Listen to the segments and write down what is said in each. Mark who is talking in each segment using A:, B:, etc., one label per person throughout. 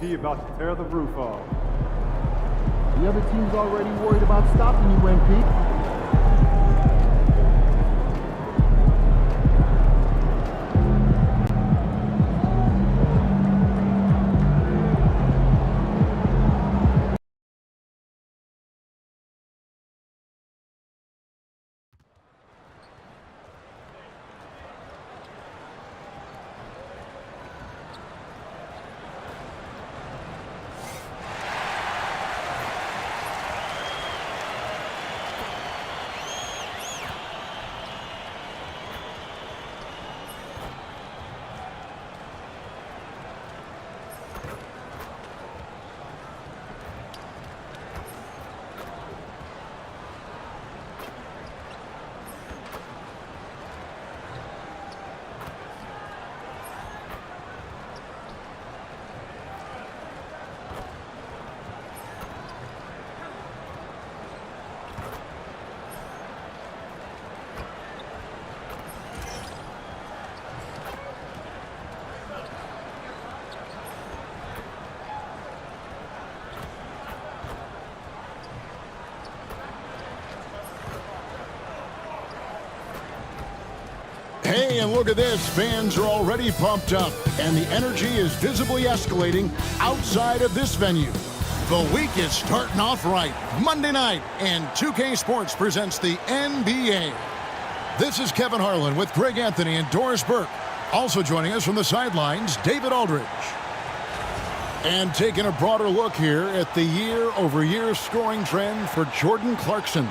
A: He about to tear the roof off.
B: The other team's already worried about stopping you, MP.
C: Hey, and look at this. Fans are already pumped up, and the energy is visibly escalating outside of this venue. The week is starting off right. Monday night, and 2K Sports presents the NBA. This is Kevin Harlan with Greg Anthony and Doris Burke. Also joining us from the sidelines, David Aldridge. And taking a broader look here at the year-over-year scoring trend for Jordan Clarkson.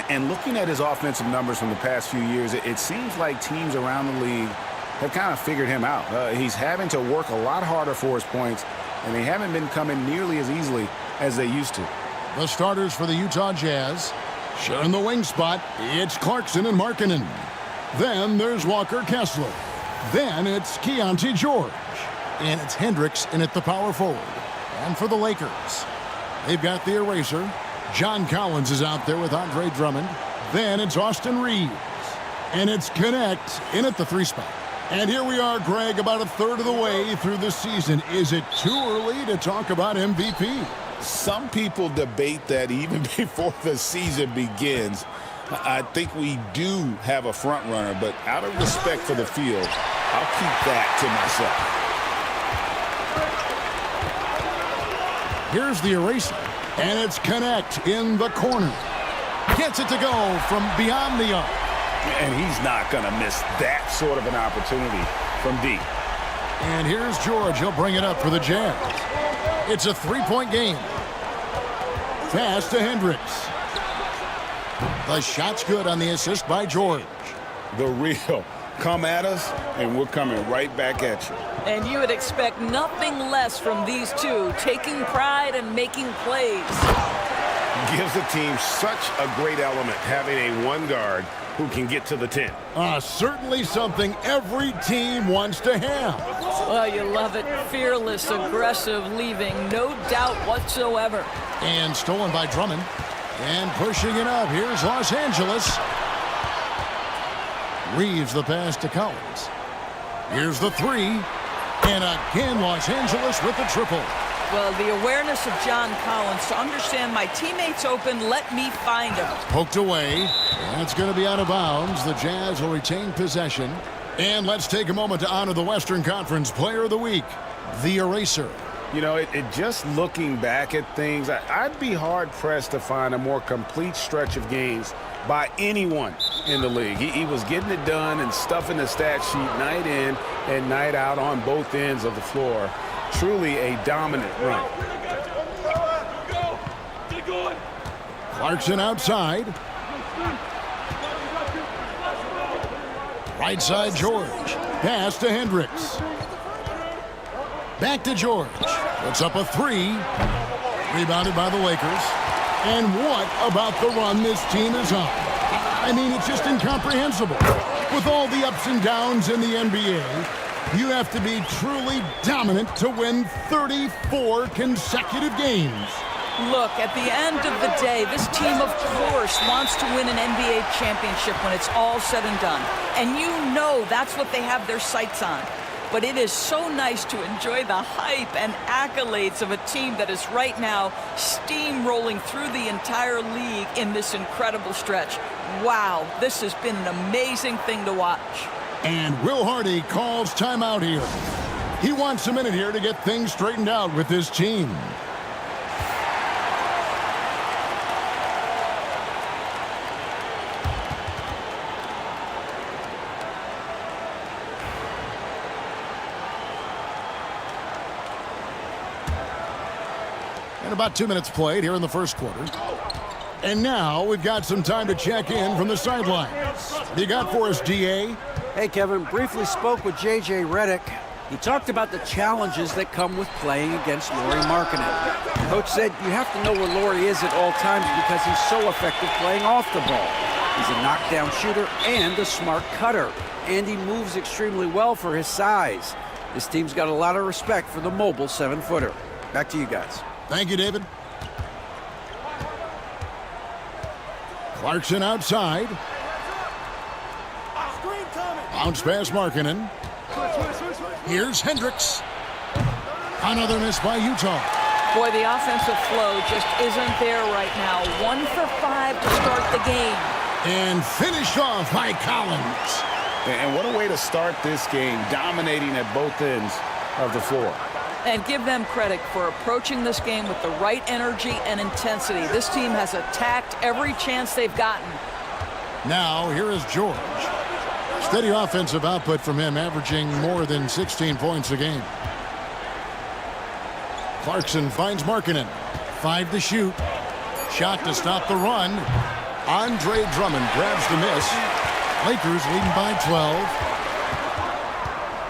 D: And looking at his offensive numbers from the past few years, it seems like teams around the league have kind of figured him out. He's having to work a lot harder for his points, and they haven't been coming nearly as easily as they used to.
C: The starters for the Utah Jazz. Sharing the wing spot, it's Clarkson and Markkanen. Then there's Walker Kessler. Then it's Keontae George. And it's Hendricks in at the power forward. And for the Lakers, they've got the eraser. John Collins is out there with Andre Drummond. Then it's Austin Reeves. And it's Connect in at the 3 spot. And here we are, Greg, about a third of the way through the season. Is it too early to talk about MVP?
D: Some people debate that even before the season begins. I think we do have a front runner, but out of respect for the field, I'll keep that to myself.
C: Here's the eraser. And it's Connect in the corner. Gets it to go from beyond the arc.
D: And he's not going to miss that sort of an opportunity from deep.
C: And here's George. He'll bring it up for the Jazz. It's a 3-point game. Pass to Hendricks. The shot's good on the assist by George.
D: The real. Come at us, and we're coming right back at you.
E: And you would expect nothing less from these two, taking pride and making plays.
F: Gives the team such a great element, having a one guard who can get to the 10.
C: Certainly something every team wants to have.
E: Well, you love it. Fearless, aggressive, leaving no doubt whatsoever.
C: And stolen by Drummond. And pushing it up. Here's Los Angeles. Reeves the pass to Collins. Here's the 3. And again, Los Angeles with the triple.
E: Well, the awareness of John Collins to understand my teammate's open, let me find him.
C: Poked away. That's going to be out of bounds. The Jazz will retain possession. And let's take a moment to honor the Western Conference Player of the Week, the Eraser.
D: You know, it just looking back at things, I'd be hard-pressed to find a more complete stretch of games by anyone in the league. He was getting it done and stuffing the stat sheet night in and night out on both ends of the floor. Truly a dominant run.
C: Clarkson outside. Right side George. Pass to Hendricks. Back to George. Puts up a 3. Rebounded by the Lakers. And what about the run this team is on? I mean, it's just incomprehensible. With all the ups and downs in the NBA, you have to be truly dominant to win 34 consecutive games.
E: Look, at the end of the day, this team, of course, wants to win an NBA championship when it's all said and done. And you know that's what they have their sights on. but it is so nice to enjoy the hype and accolades of a team that is right now steamrolling through the entire league in this incredible stretch. Wow, this has been an amazing thing to watch.
C: And Will Hardy calls timeout here. He wants a minute here to get things straightened out with his team. And about 2 minutes played here in the first quarter. And now we've got some time to check in from the sidelines. What do you got for us, DA?
G: Hey, Kevin, briefly spoke with J.J. Redick. He talked about the challenges that come with playing against Lauri Markkanen. The coach said you have to know where Lauri is at all times because he's so effective playing off the ball. He's a knockdown shooter and a smart cutter, and he moves extremely well for his size. This team's got a lot of respect for the mobile 7-footer. Back to you guys.
C: Thank you, David. Clarkson outside. Bounce pass Markkanen. Here's Hendricks. Another miss by Utah.
E: Boy, the offensive flow just isn't there right now. 1 for 5 to start the game.
C: And finished off by Collins.
D: And what a way to start this game, dominating at both ends of the floor.
E: And give them credit for approaching this game with the right energy and intensity. This team has attacked every chance they've gotten.
C: Now, here is George. Steady offensive output from him, averaging more than 16 points a game. Clarkson finds Markkanen. 5 to shoot. Shot to stop the run. Andre Drummond grabs the miss. Lakers leading by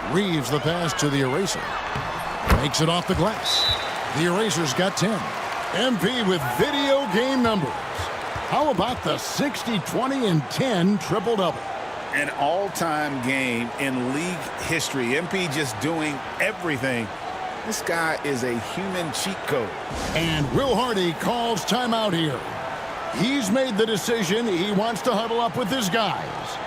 C: 12. Reeves the pass to the eraser. Makes it off the glass. The eraser's got 10. MP with video game numbers. How about the 60, 20, and 10 triple-double?
D: An all-time game in league history. MP just doing everything. This guy is a human cheat code.
C: And Will Hardy calls timeout here. He's made the decision. He wants to huddle up with his guys.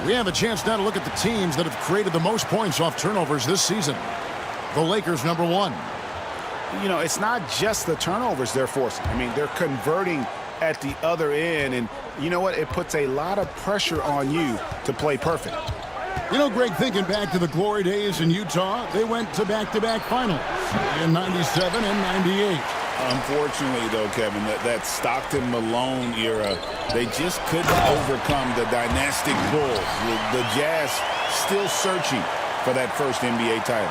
C: We have a chance now to look at the teams that have created the most points off turnovers this season. The Lakers, number 1.
D: You know, it's not just the turnovers they're forcing. I mean, they're converting at the other end. And you know what? It puts a lot of pressure on you to play perfect.
C: You know, Greg, thinking back to the glory days in Utah, they went to back-to-back finals in 97 and 98.
D: Unfortunately, though, Kevin, that Stockton-Malone era, they just couldn't overcome the dynastic Bulls. The Jazz still searching for that first NBA title.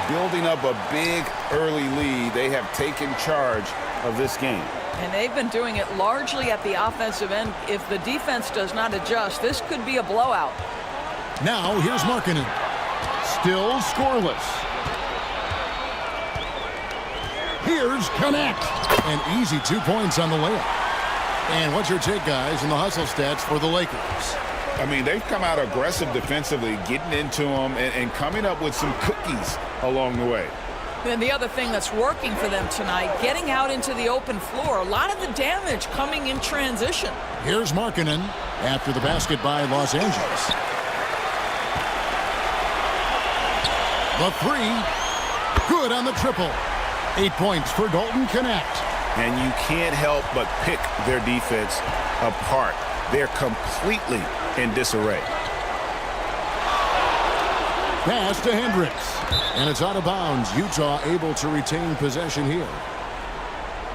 D: Building up a big early lead, they have taken charge of this game.
E: And they've been doing it largely at the offensive end. If the defense does not adjust, this could be a blowout.
C: Now, here's Markkanen. Still scoreless. Here's Connect. An easy 2 points on the layup. And what's your take, guys, in the hustle stats for the Lakers?
D: I mean, they've come out aggressive defensively, getting into them and coming up with some cookies along the way.
E: And the other thing that's working for them tonight, getting out into the open floor. A lot of the damage coming in transition.
C: Here's Markkanen after the basket by Los Angeles. The 3. Good on the triple. 8 points for Dalton Connect.
D: And you can't help but pick their defense apart. They're completely in disarray.
C: Pass to Hendricks. And it's out of bounds. Utah able to retain possession here.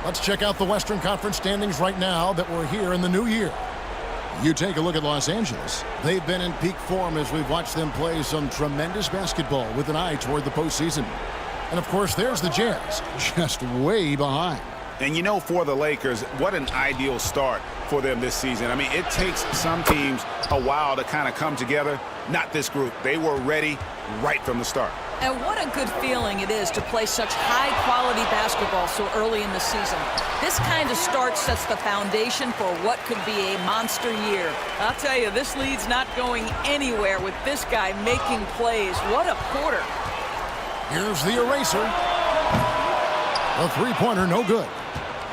C: Let's check out the Western Conference standings right now that we're here in the new year. You take a look at Los Angeles. They've been in peak form as we've watched them play some tremendous basketball with an eye toward the postseason. And, of course, there's the Jazz, just way behind.
D: And, you know, for the Lakers, what an ideal start for them this season. I mean, it takes some teams a while to kind of come together. Not this group. They were ready right from the start.
E: And what a good feeling it is to play such high-quality basketball so early in the season. This kind of start sets the foundation for what could be a monster year. I'll tell you, this lead's not going anywhere with this guy making plays. What a quarter.
C: Here's the eraser. A three-pointer, no good.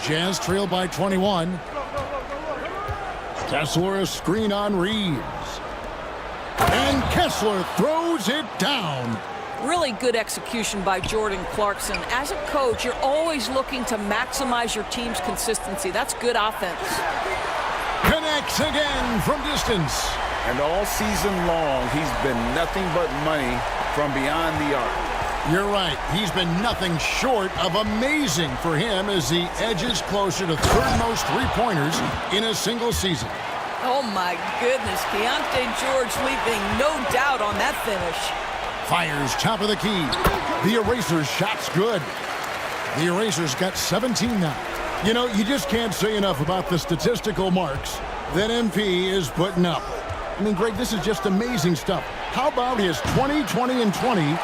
C: Jazz trail by 21. Kessler, a screen on Reeves. And Kessler throws it down.
E: Really good execution by Jordan Clarkson. As a coach, you're always looking to maximize your team's consistency. That's good offense.
C: Connects again from distance.
D: And all season long, he's been nothing but money from beyond the arc.
C: You're right. He's been nothing short of amazing for him as he edges closer to third most three-pointers in a single season.
E: Oh, my goodness. Keontae George leaving no doubt on that finish.
C: Fires top of the key. The Eraser's shot's good. The Eraser's got 17 now. You know, you just can't say enough about the statistical marks that MP is putting up. I mean, Greg, this is just amazing stuff. How about his 20, 20, and 20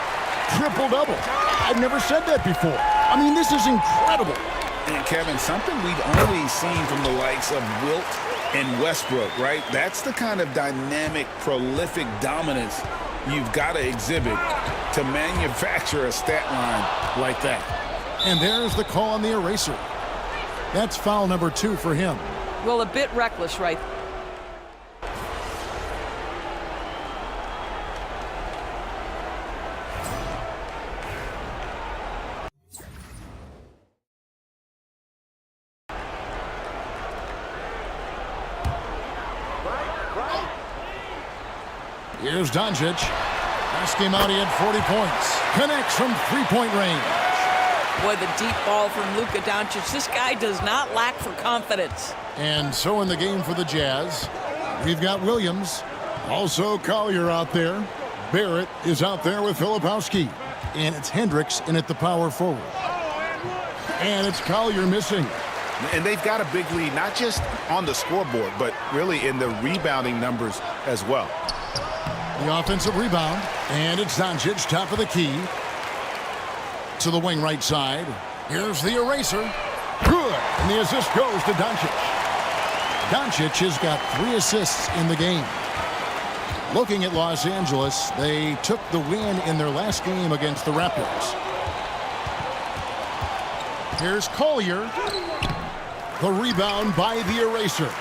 C: triple-double? I've never said that before. I mean, this is incredible.
D: And Kevin, something we've only seen from the likes of Wilt and Westbrook, right? That's the kind of dynamic, prolific dominance you've got to exhibit to manufacture a stat line like that.
C: And there's the call on the Eraser. That's foul number 2 for him.
E: Well, a bit reckless, right?
C: Here's Doncic. Last game out, he had 40 points. Connects from three-point range.
E: Boy, the deep ball from Luka Doncic. This guy does not lack for confidence.
C: And so in the game for the Jazz, we've got Williams. Also Collier out there. Barrett is out there with Filipowski. And it's Hendricks in at the power forward. And it's Collier missing.
D: And they've got a big lead, not just on the scoreboard, but really in the rebounding numbers as well.
C: The offensive rebound. And it's Doncic, top of the key. To the wing right side. Here's the Eraser. Good. And the assist goes to Doncic. Doncic has got 3 assists in the game. Looking at Los Angeles, they took the win in their last game against the Raptors. Here's Collier. The rebound by the Eraser.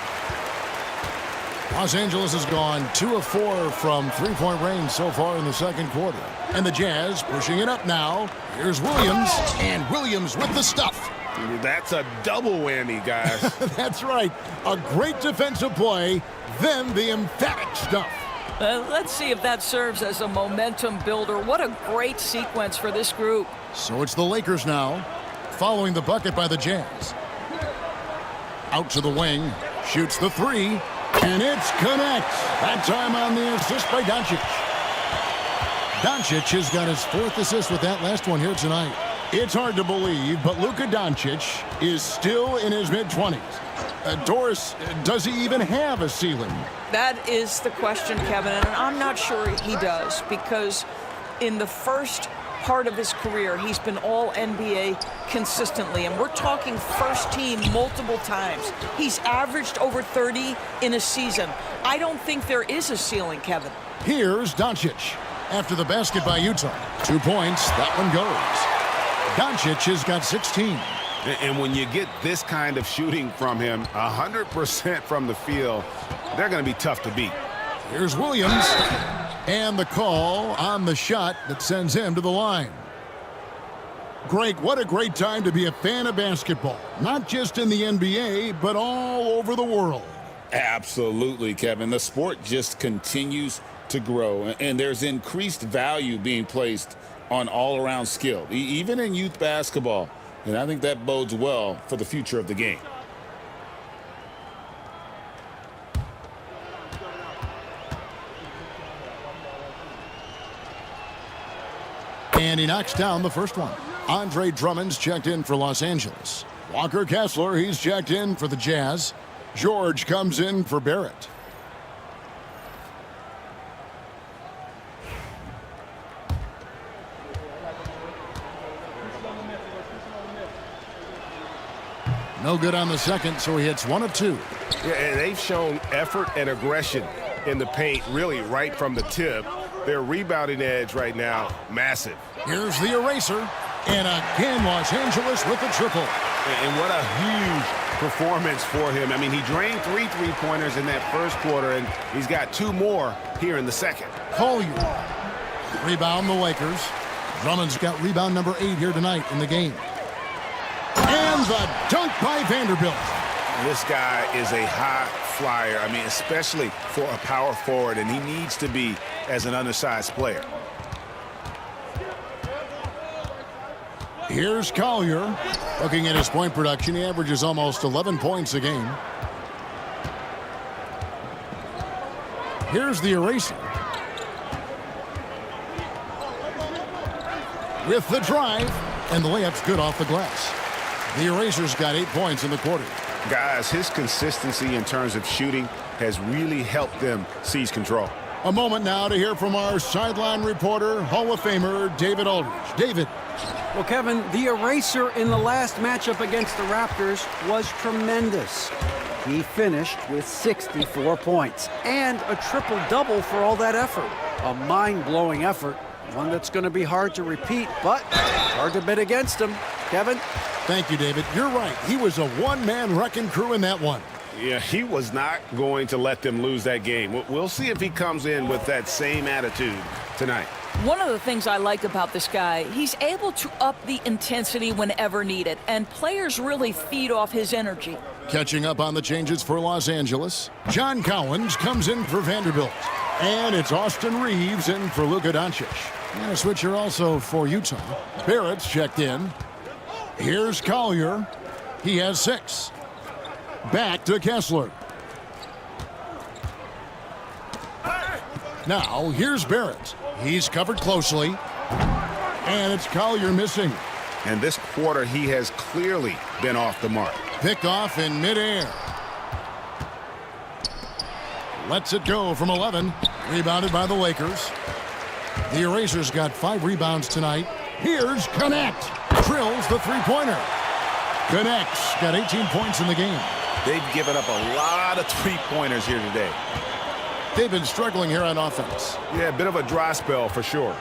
C: Los Angeles has gone 2 of 4 from three-point range so far in the second quarter. And the Jazz pushing it up now. Here's Williams, and Williams with the stuff.
D: That's a double whammy, guys.
C: That's right. A great defensive play, then the emphatic stuff.
E: Let's see if that serves as a momentum builder. What a great sequence for this group.
C: So it's the Lakers now, following the bucket by the Jazz. Out to the wing, shoots the 3, and it's connects. That time on the assist by Doncic. Doncic has got his 4th assist with that last one here tonight. It's hard to believe, but Luka Doncic is still in his mid-20s. Doris, does he even have a ceiling?
E: That is the question, Kevin, and I'm not sure he does, because in the first part of his career, he's been all NBA consistently, and we're talking first team multiple times. He's averaged over 30 in a season. I don't think there is a ceiling, Kevin.
C: Here's Doncic. After the basket by Utah. 2 points, that one goes. Doncic has got 16.
D: And when you get this kind of shooting from him, 100% from the field, they're going to be tough to beat.
C: Here's Williams. And the call on the shot that sends him to the line. Greg, what a great time to be a fan of basketball. Not just in the NBA, but all over the world.
D: Absolutely, Kevin. The sport just continues to grow, and there's increased value being placed on all-around skill, even in youth basketball. And I think that bodes well for the future of the game.
C: And he knocks down the first one. Andre Drummond's checked in for Los Angeles. Walker Kessler, he's checked in for the Jazz. George comes in for Barrett. No good on the second, so he hits 1 of 2.
F: Yeah, and they've shown effort and aggression in the paint, really right from the tip. Their rebounding edge right now, massive.
C: Here's the Eraser. And again, Los Angeles with the triple.
F: And what a huge performance for him. I mean, he drained 3 3-pointers in that first quarter, and he's got 2 more here in the second.
C: Collier. Rebound the Lakers. Drummond's got rebound number 8 here tonight in the game. And the dunk by Vanderbilt.
F: This guy is a high flyer. I mean, especially for a power forward, and he needs to be as an undersized player.
C: Here's Collier. Looking at his point production, he averages almost 11 points a game. Here's the eraser. With the drive, and the layup's good off the glass. The eraser's got 8 points in the quarter.
F: Guys, his consistency in terms of shooting has really helped them seize control.
C: A moment now to hear from our sideline reporter, Hall of Famer David Aldridge. David.
G: Well, Kevin, the eraser in the last matchup against the Raptors was tremendous. He finished with 64 points and a triple-double for all that effort. A mind-blowing effort, one that's going to be hard to repeat, but hard to bet against him. Kevin?
C: Thank you, David. You're right. He was a one-man wrecking crew in that one.
F: Yeah, he was not going to let them lose that game. We'll see if he comes in with that same attitude tonight.
E: One of the things I like about this guy, he's able to up the intensity whenever needed, and players really feed off his energy.
C: Catching up on the changes for Los Angeles, John Collins comes in for Vanderbilt. And it's Austin Reeves in for Luka Doncic. And a switcher also for Utah. Barrett's checked in. Here's Collier. He has 6. Back to Kessler. Now, here's Barrett. He's covered closely. And it's Collier missing.
F: And this quarter, he has clearly been off the mark.
C: Picked off in midair. Lets it go from 11. Rebounded by the Lakers. The Erasers got 5 rebounds tonight. Here's Connect. Drills the three-pointer. Connect's got 18 points in the game.
F: They've given up a lot of three-pointers here today.
C: They've been struggling here on offense.
F: Yeah, a bit of a dry spell for sure.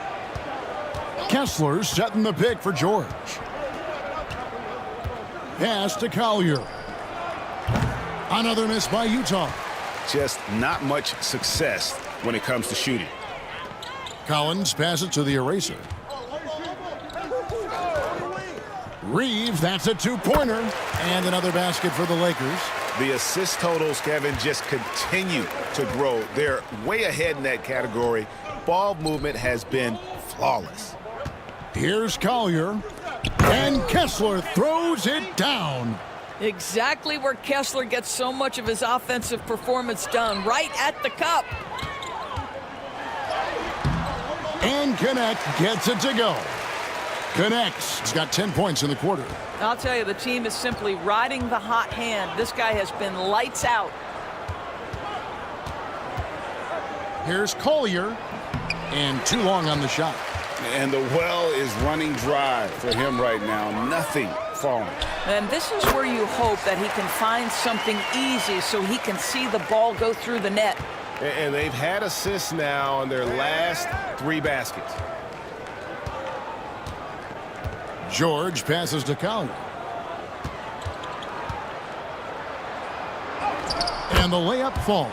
C: Kessler setting the pick for George. Pass to Collier. Another miss by Utah.
F: Just not much success when it comes to shooting.
C: Collins passes to the Eraser. Reeves, that's a 2-pointer. And another basket for the Lakers.
F: The assist totals, Kevin, just continue to grow. They're way ahead in that category. Ball movement has been flawless.
C: Here's Collier. And Kessler throws it down.
E: Exactly where Kessler gets so much of his offensive performance done, right at the cup.
C: And Connect gets it to go. Connects. He's got 10 points in the quarter.
E: I'll tell you, the team is simply riding the hot hand. This guy has been lights out.
C: Here's Collier. And too long on the shot.
F: And the well is running dry for him right now. Nothing falling.
E: And this is where you hope that he can find something easy so he can see the ball go through the net.
F: And they've had assists now on their last 3 baskets.
C: George passes to Collier. And the layup falls.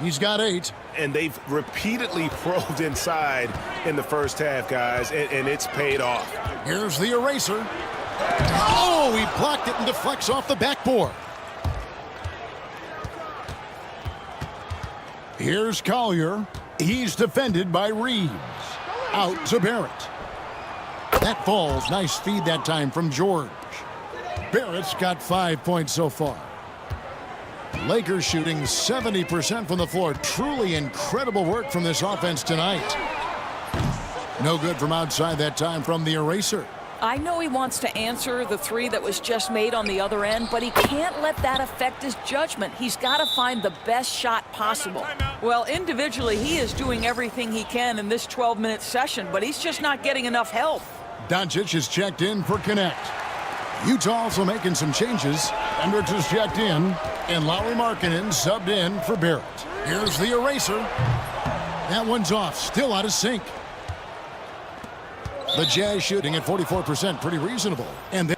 C: He's got 8.
F: And they've repeatedly probed inside in the first half, guys, and it's paid off.
C: Here's the Eraser. Oh, he blocked it and deflects off the backboard. Here's Collier. He's defended by Reeves. Out to Barrett. That falls. Nice feed that time from George. Barrett's got 5 points so far. Lakers shooting 70% from the floor. Truly incredible work from this offense tonight. No good from outside that time from the Eraser.
E: I know he wants to answer the 3 that was just made on the other end, but he can't let that affect his judgment. He's got to find the best shot possible. Well, individually, he is doing everything he can in this 12-minute session, but he's just not getting enough help.
C: Doncic is checked in for Connect. Utah also making some changes. Hendricks is checked in, and Lauri Markkanen subbed in for Barrett. Here's the Eraser. That one's off, still out of sync. The Jazz shooting at 44%, pretty reasonable. And then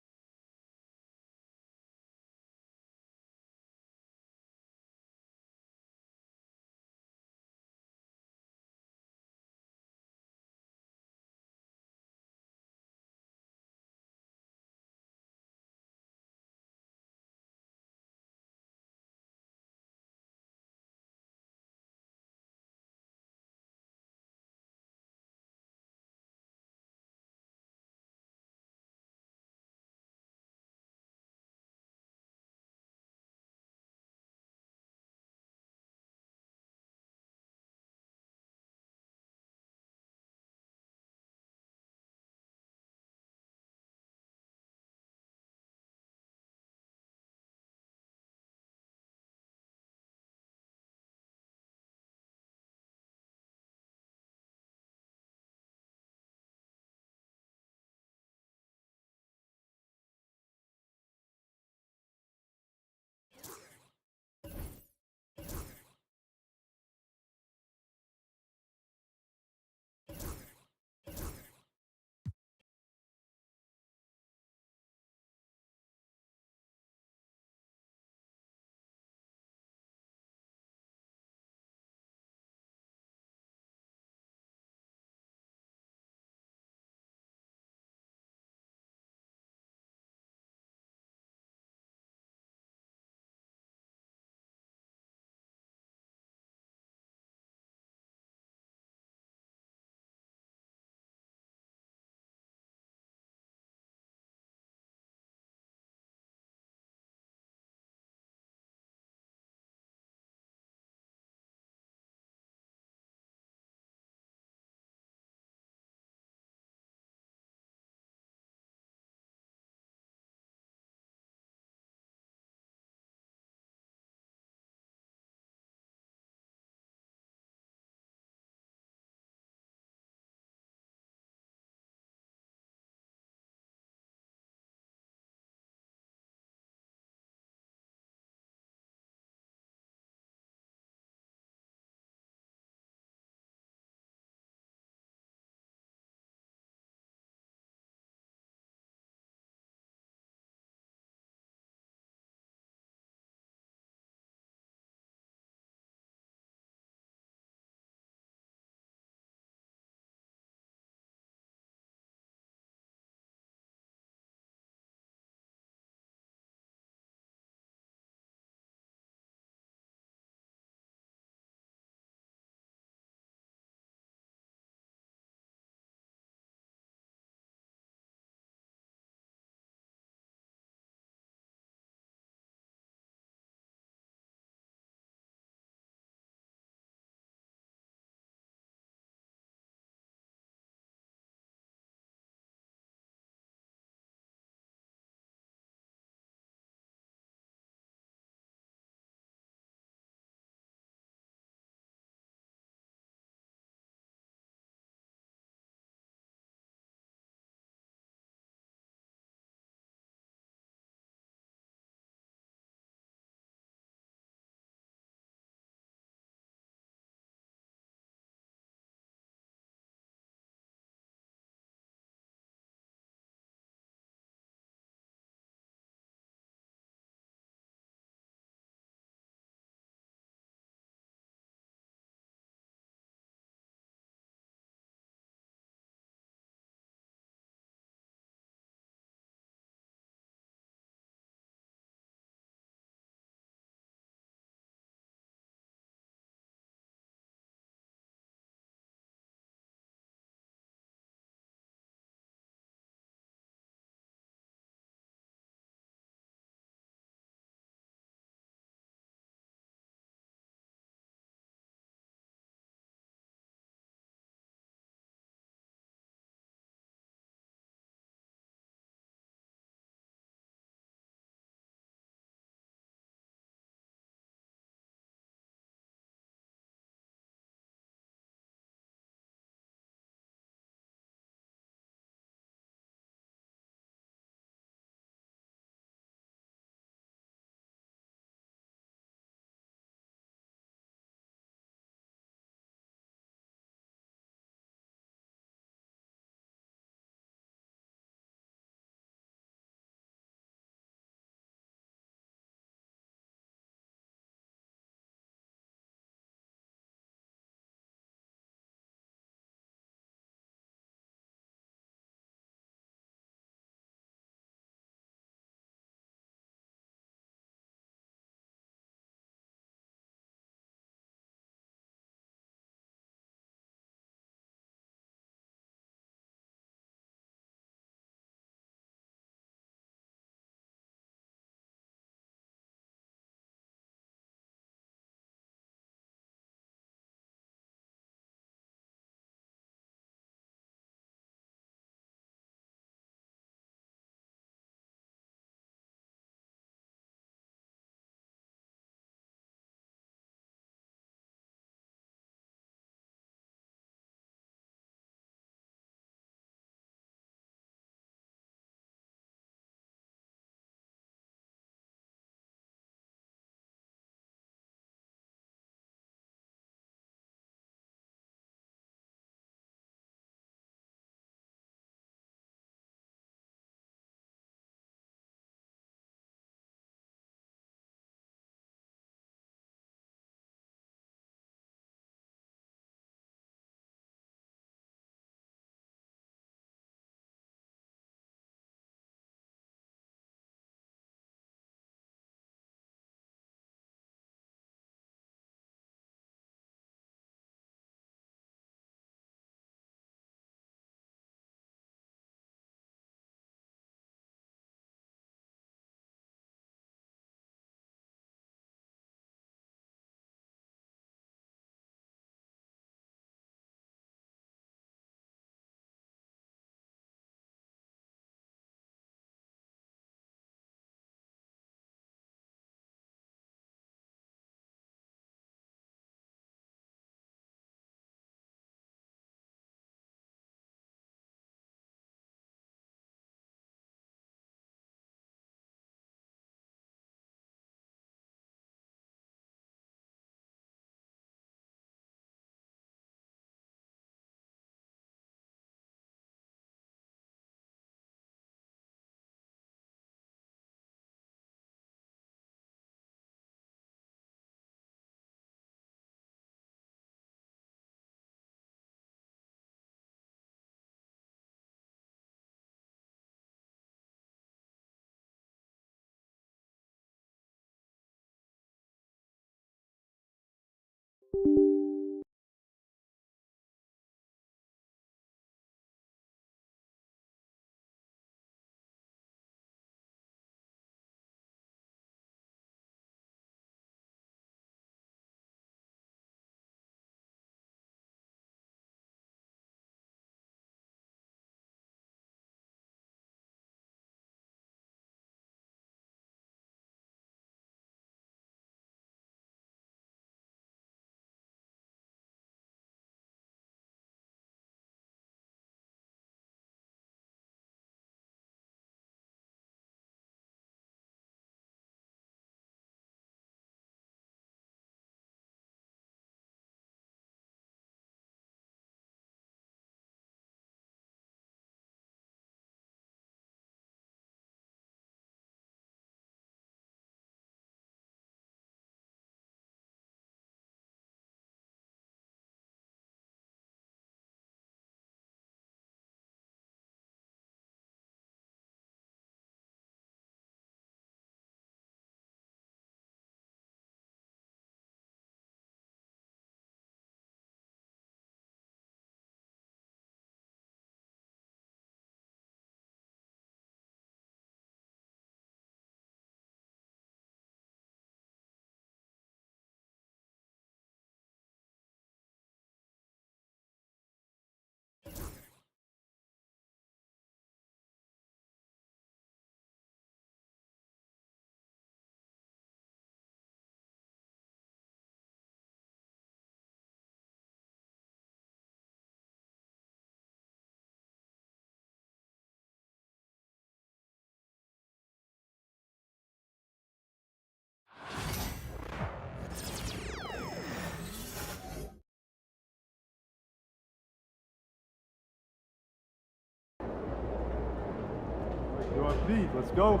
A: on, Pete. Let's go.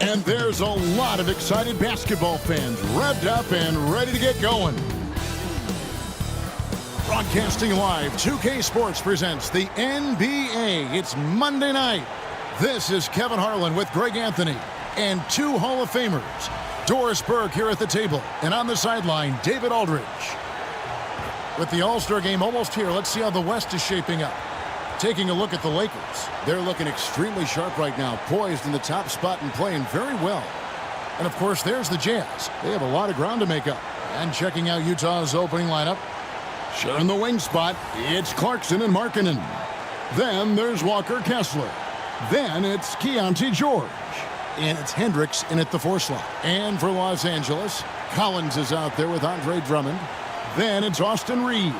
C: And there's a lot of excited basketball fans revved up and ready to get going. Broadcasting live, 2K Sports presents the NBA. It's Monday night. This is Kevin Harlan with Greg Anthony and two Hall of Famers. Doris Burke here at the table, and on the sideline, David Aldridge. With the All-Star game almost here, let's see how the West is shaping up. Taking a look at the Lakers. They're looking extremely sharp right now, poised in the top spot and playing very well. And of course, there's the Jazz. They have a lot of ground to make up. And checking out Utah's opening lineup. Sharing the wing spot, it's Clarkson and Markkanen. Then there's Walker Kessler. Then it's Keontae George. And it's Hendricks in at the 4 slot. And for Los Angeles, Collins is out there with Andre Drummond. Then it's Austin Reeves.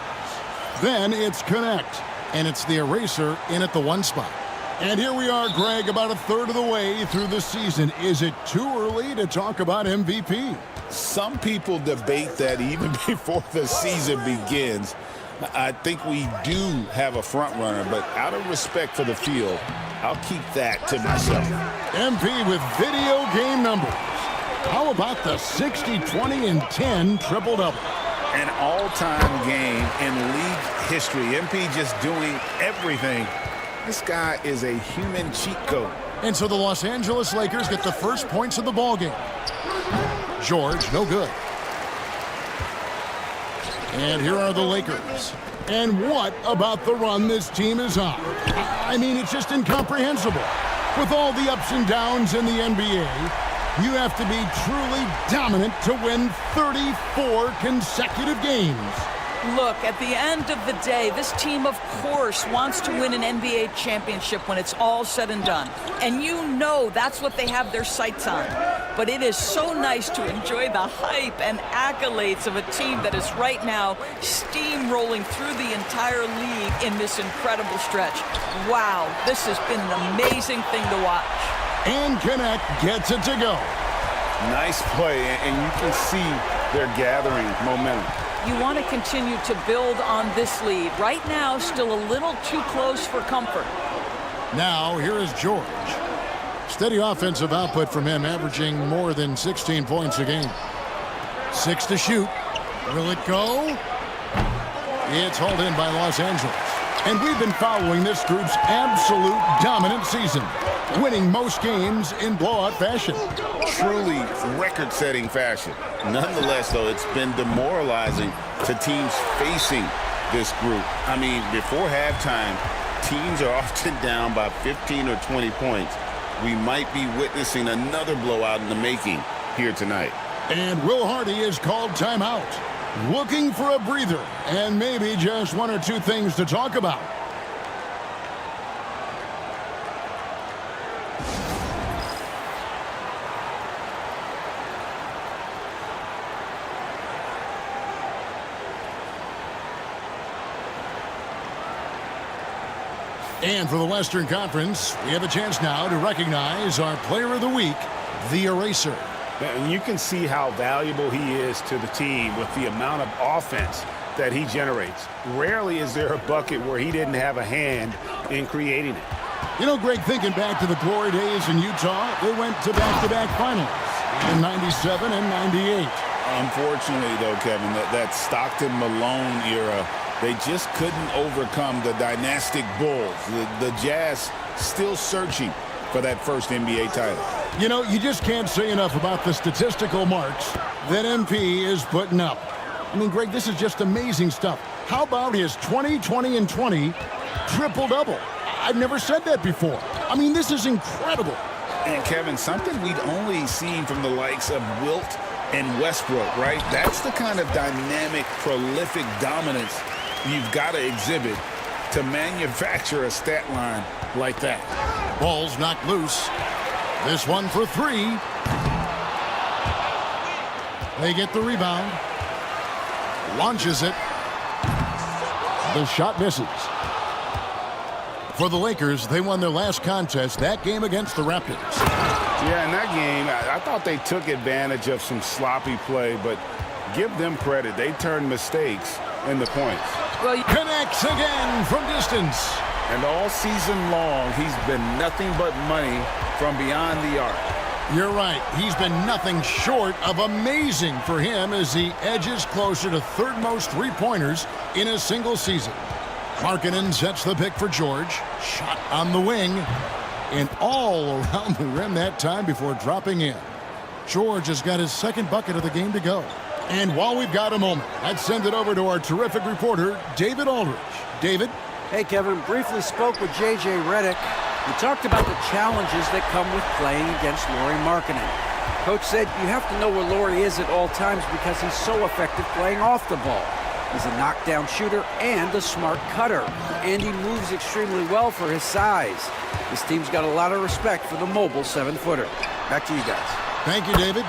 C: Then it's Connect. And it's the eraser in at the 1 spot. And here we are, Greg, about a third of the way through the season. Is it too early to talk about MVP?
F: Some people debate that even before the season begins. I think we do have a front runner, but out of respect for the field, I'll keep that to myself.
C: MP with video game numbers. How about the 60, 20, and 10 triple-double?
F: An all-time game in league history. MP just doing everything. This guy is a human cheat code.
C: And so the Los Angeles Lakers get the first points of the ballgame. George, no good. And here are the Lakers. And what about the run this team is on? I mean, it's just incomprehensible. With all the ups and downs in the NBA, you have to be truly dominant to win 34 consecutive games.
E: Look, at the end of the day, this team, of course, wants to win an NBA championship when it's all said and done. And you know that's what they have their sights on. But it is so nice to enjoy the hype and accolades of a team that is right now steamrolling through the entire league in this incredible stretch. Wow, this has been an amazing thing to watch.
C: And Connect gets it to go.
F: Nice play, and you can see they're gathering momentum.
E: You want to continue to build on this lead. Right now, still a little too close for comfort.
C: Now, here is George. Steady offensive output from him, averaging more than 16 points a game. 6 to shoot. Will it go? It's hauled in by Los Angeles. And we've been following this group's absolute dominant season, winning most games in blowout fashion.
F: Truly record-setting fashion. Nonetheless, though, it's been demoralizing to teams facing this group. I mean, before halftime, teams are often down by 15 or 20 points. We might be witnessing another blowout in the making here tonight.
C: And Will Hardy is called timeout. Looking for a breather and maybe just 1 or 2 things to talk about. And for the Western Conference, we have a chance now to recognize our Player of the Week, the Eraser.
D: And you can see how valuable he is to the team with the amount of offense that he generates. Rarely is there a bucket where he didn't have a hand in creating it.
C: You know, Greg, thinking back to the glory days in Utah, they went to back-to-back finals in 97 and 98.
F: Unfortunately, though, Kevin, that Stockton-Malone era, they just couldn't overcome the dynastic Bulls. The Jazz still searching for that first NBA title.
C: You know, you just can't say enough about the statistical marks that MP is putting up. I mean, Greg, this is just amazing stuff. How about his 20, 20, and 20 triple-double? I've never said that before. I mean, this is incredible.
F: And, Kevin, something we'd only seen from the likes of Wilt and Westbrook, right? That's the kind of dynamic, prolific dominance you've got to exhibit to manufacture a stat line like that.
C: Ball's knocked loose. This one for three. They get the rebound. Launches it. The shot misses. For the Lakers, they won their last contest, that game against the Raptors.
D: Yeah, in that game, I thought they took advantage of some sloppy play, but give them credit. They turned mistakes into points.
E: Well,
C: Connects again from distance.
D: And all season long, he's been nothing but money from beyond the arc.
C: You're right. He's been nothing short of amazing for him as he edges closer to third most three-pointers in a single season. Markkanen sets the pick for George. Shot on the wing. And all around the rim that time before dropping in. George has got his second bucket of the game to go. And while we've got a moment, let's send it over to our terrific reporter, David Aldridge. David?
G: Hey, Kevin, briefly spoke with J.J. Redick. He talked about the challenges that come with playing against Lauri Markkanen. Coach said you have to know where Lauri is at all times because he's so effective playing off the ball. He's a knockdown shooter and a smart cutter, and he moves extremely well for his size. This team's got a lot of respect for the mobile 7-footer. Back to you guys.
C: Thank you, David.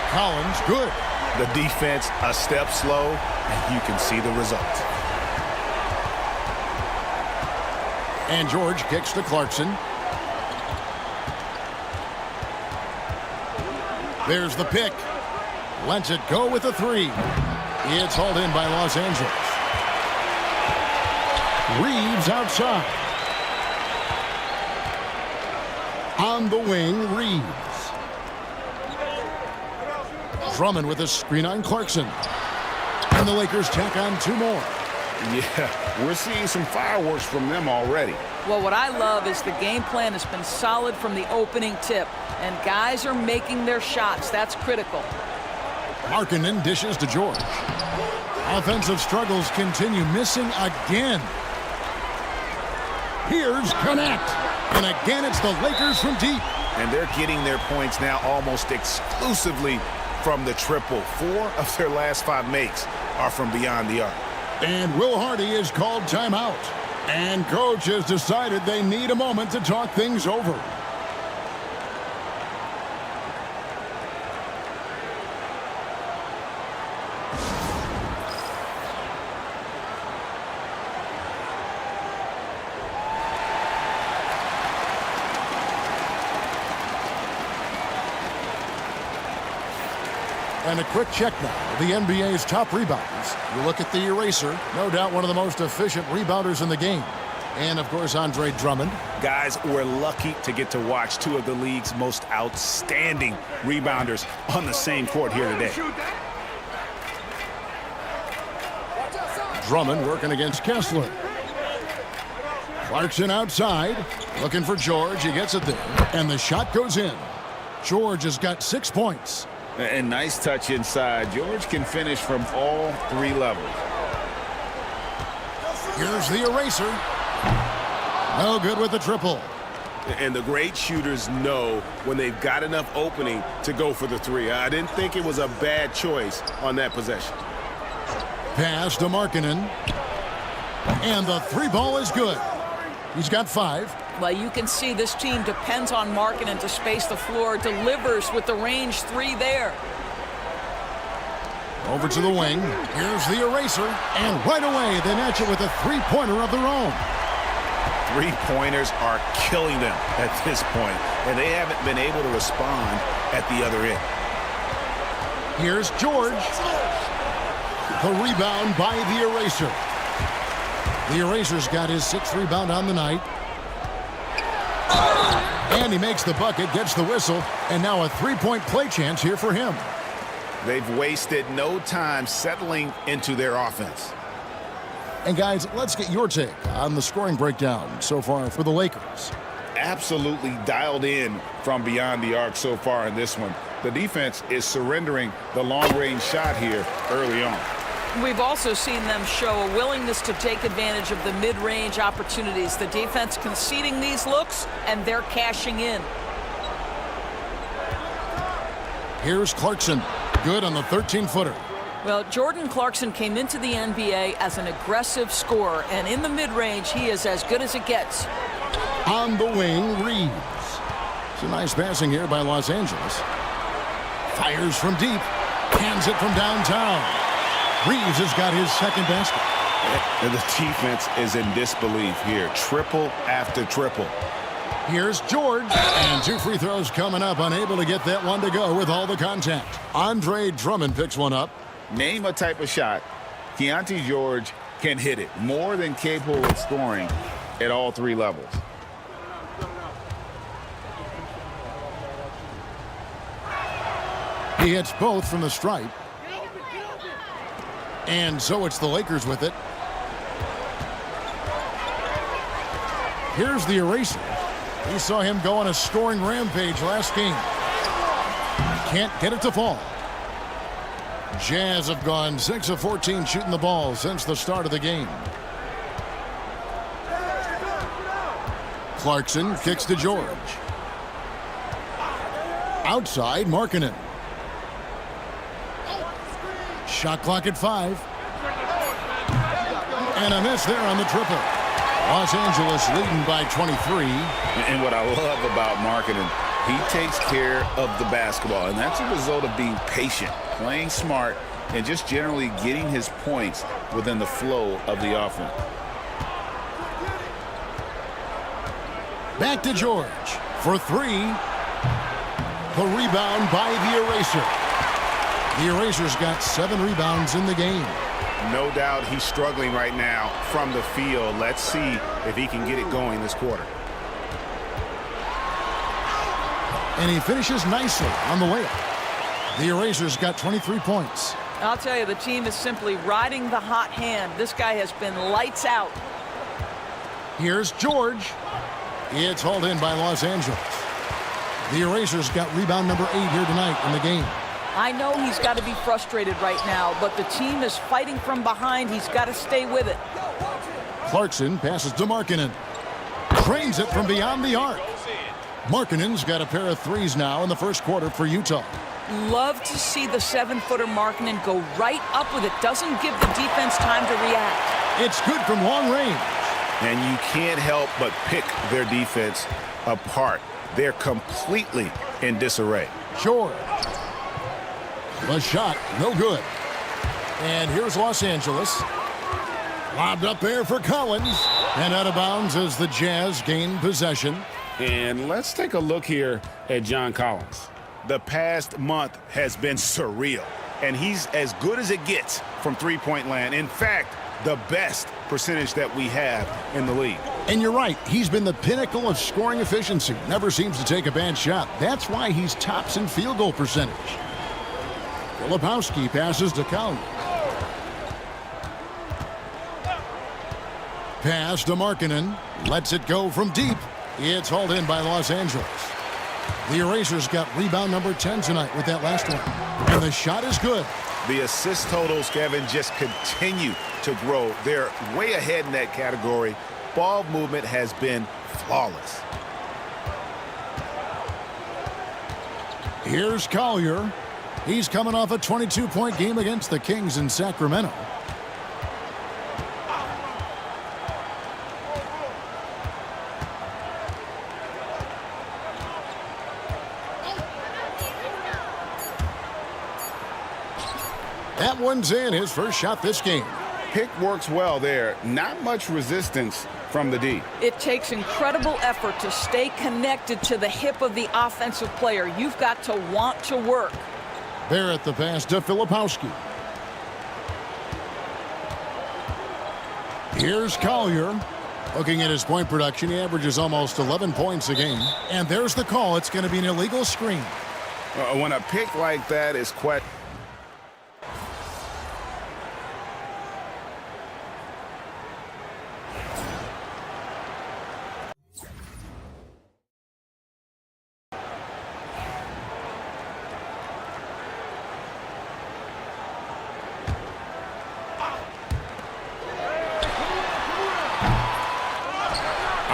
C: Collins, good.
D: The defense a step slow, and you can see the results.
C: And George kicks to Clarkson. There's the pick. Lets it go with a three. It's hauled in by Los Angeles. Reeves outside. On the wing, Reeves. Drummond with a screen on Clarkson. And the Lakers tack on two more.
D: Yeah, we're seeing some fireworks from them already.
E: well, what I love is the game plan has been solid from the opening tip, and guys are making their shots. That's critical.
C: Markkanen dishes to George. Offensive struggles continue, missing again. Here's Connect. And again, it's the Lakers from deep.
D: And they're getting their points now almost exclusively from the triple. 4 of their last 5 makes are from beyond the arc.
C: And Will Hardy is called timeout. And coach has decided they need a moment to talk things over. And a quick check now, the NBA's top rebounders. You look at the eraser, no doubt one of the most efficient rebounders in the game. And, of course, Andre Drummond.
D: Guys, we're lucky to get to watch 2 of the league's most outstanding rebounders on the same court here today.
C: Drummond working against Kessler. Clarkson outside, looking for George. He gets it there, and the shot goes in. George has got 6 points.
F: And nice touch inside. George can finish from all 3 levels.
C: Here's the eraser. No good with the triple.
D: And the great shooters know when they've got enough opening to go for the 3. I didn't think it was a bad choice on that possession.
C: Pass to Markkanen. And the 3 ball is good. He's got 5.
E: Well, you can see this team depends on Markkanen to space the floor, delivers with the range 3 there.
C: Over to the wing. Here's the eraser. And right away, they match it with a 3-pointer of their own.
D: 3-pointers are killing them at this point, and they haven't been able to respond at the other end.
C: Here's George. The rebound by the Eraser. The Eraser's got his 6th rebound on the night. And he makes the bucket, gets the whistle, and now a three-point play chance here for him.
D: They've wasted no time settling into their offense.
C: And guys, let's get your take on the scoring breakdown so far for the Lakers.
D: Absolutely dialed in from beyond the arc so far in this one. The defense is surrendering the long-range shot here early on.
E: We've also seen them show a willingness to take advantage of the mid-range opportunities. The defense conceding these looks, and they're cashing in.
C: Here's Clarkson. Good on the 13-footer.
E: Well, Jordan Clarkson came into the NBA as an aggressive scorer, and in the mid-range, he is as good as it gets.
C: On the wing, Reeves. It's a nice passing here by Los Angeles. Fires from deep. Hands it from downtown. Reeves has got his 2nd basket.
D: And the defense is in disbelief here. Triple after triple.
C: Here's George. And 2 free throws coming up. Unable to get that one to go with all the contact. Andre Drummond picks one up.
F: Name a type of shot Keontae George can hit it. More than capable of scoring at all 3 levels.
C: He hits both from the stripe. And so it's the Lakers with it. Here's the Eraser. We saw him go on a scoring rampage last game. Can't get it to fall. Jazz have gone 6 of 14 shooting the ball since the start of the game. Clarkson kicks to George. Outside, Markkanen. Shot clock at 5. And a miss there on the triple. Los Angeles leading by 23.
F: And what I love about Markkanen, he takes care of the basketball, and that's a result of being patient, playing smart, and just generally getting his points within the flow of the offense.
C: Back to George for 3. The rebound by the Eraser. The Eraser's got 7 rebounds in the game.
D: No doubt he's struggling right now from the field. Let's see if he can get it going this quarter.
C: And he finishes nicely on the layup. The Eraser's got 23 points.
E: I'll tell you, the team is simply riding the hot hand. This guy has been lights out.
C: Here's George. It's hauled in by Los Angeles. The Eraser's got rebound number 8 here tonight in the game.
E: I know he's got to be frustrated right now, but the team is fighting from behind. He's got to stay with it.
C: Clarkson passes to Markkanen. Drains it from beyond the arc. Markkanen's got a pair of 3s now in the first quarter for Utah.
E: Love to see the 7-footer Markkanen go right up with it. Doesn't give the defense time to react.
C: It's good from long range.
D: And you can't help but pick their defense apart. They're completely in disarray.
C: George. The shot, no good. And here's Los Angeles. Lobbed up there for Collins. And out of bounds as the Jazz gain possession.
D: And let's take a look here at John Collins. The past month has been surreal. And he's as good as it gets from three-point land. In fact, the best percentage that we have in the league.
C: And you're right, he's been the pinnacle of scoring efficiency. Never seems to take a bad shot. That's why he's tops in field goal percentage. Filipowski passes to Collier. Pass to Markkanen. Lets it go from deep. It's hauled in by Los Angeles. The Erasers got rebound number 10 tonight with that last one. And the shot is good.
D: The assist totals, Kevin, just continue to grow. They're way ahead in that category. Ball movement has been flawless.
C: Here's Collier. He's coming off a 22-point game against the Kings in Sacramento. That one's in, his first shot this game.
D: Pick works well there. Not much resistance from the D.
E: It takes incredible effort to stay connected to the hip of the offensive player. You've got to want to work.
C: There at the pass to Filipowski. Here's Collier. Looking at his point production, he averages almost 11 points a game. And there's the call. It's going to be an illegal screen.
D: When a pick like that is quite...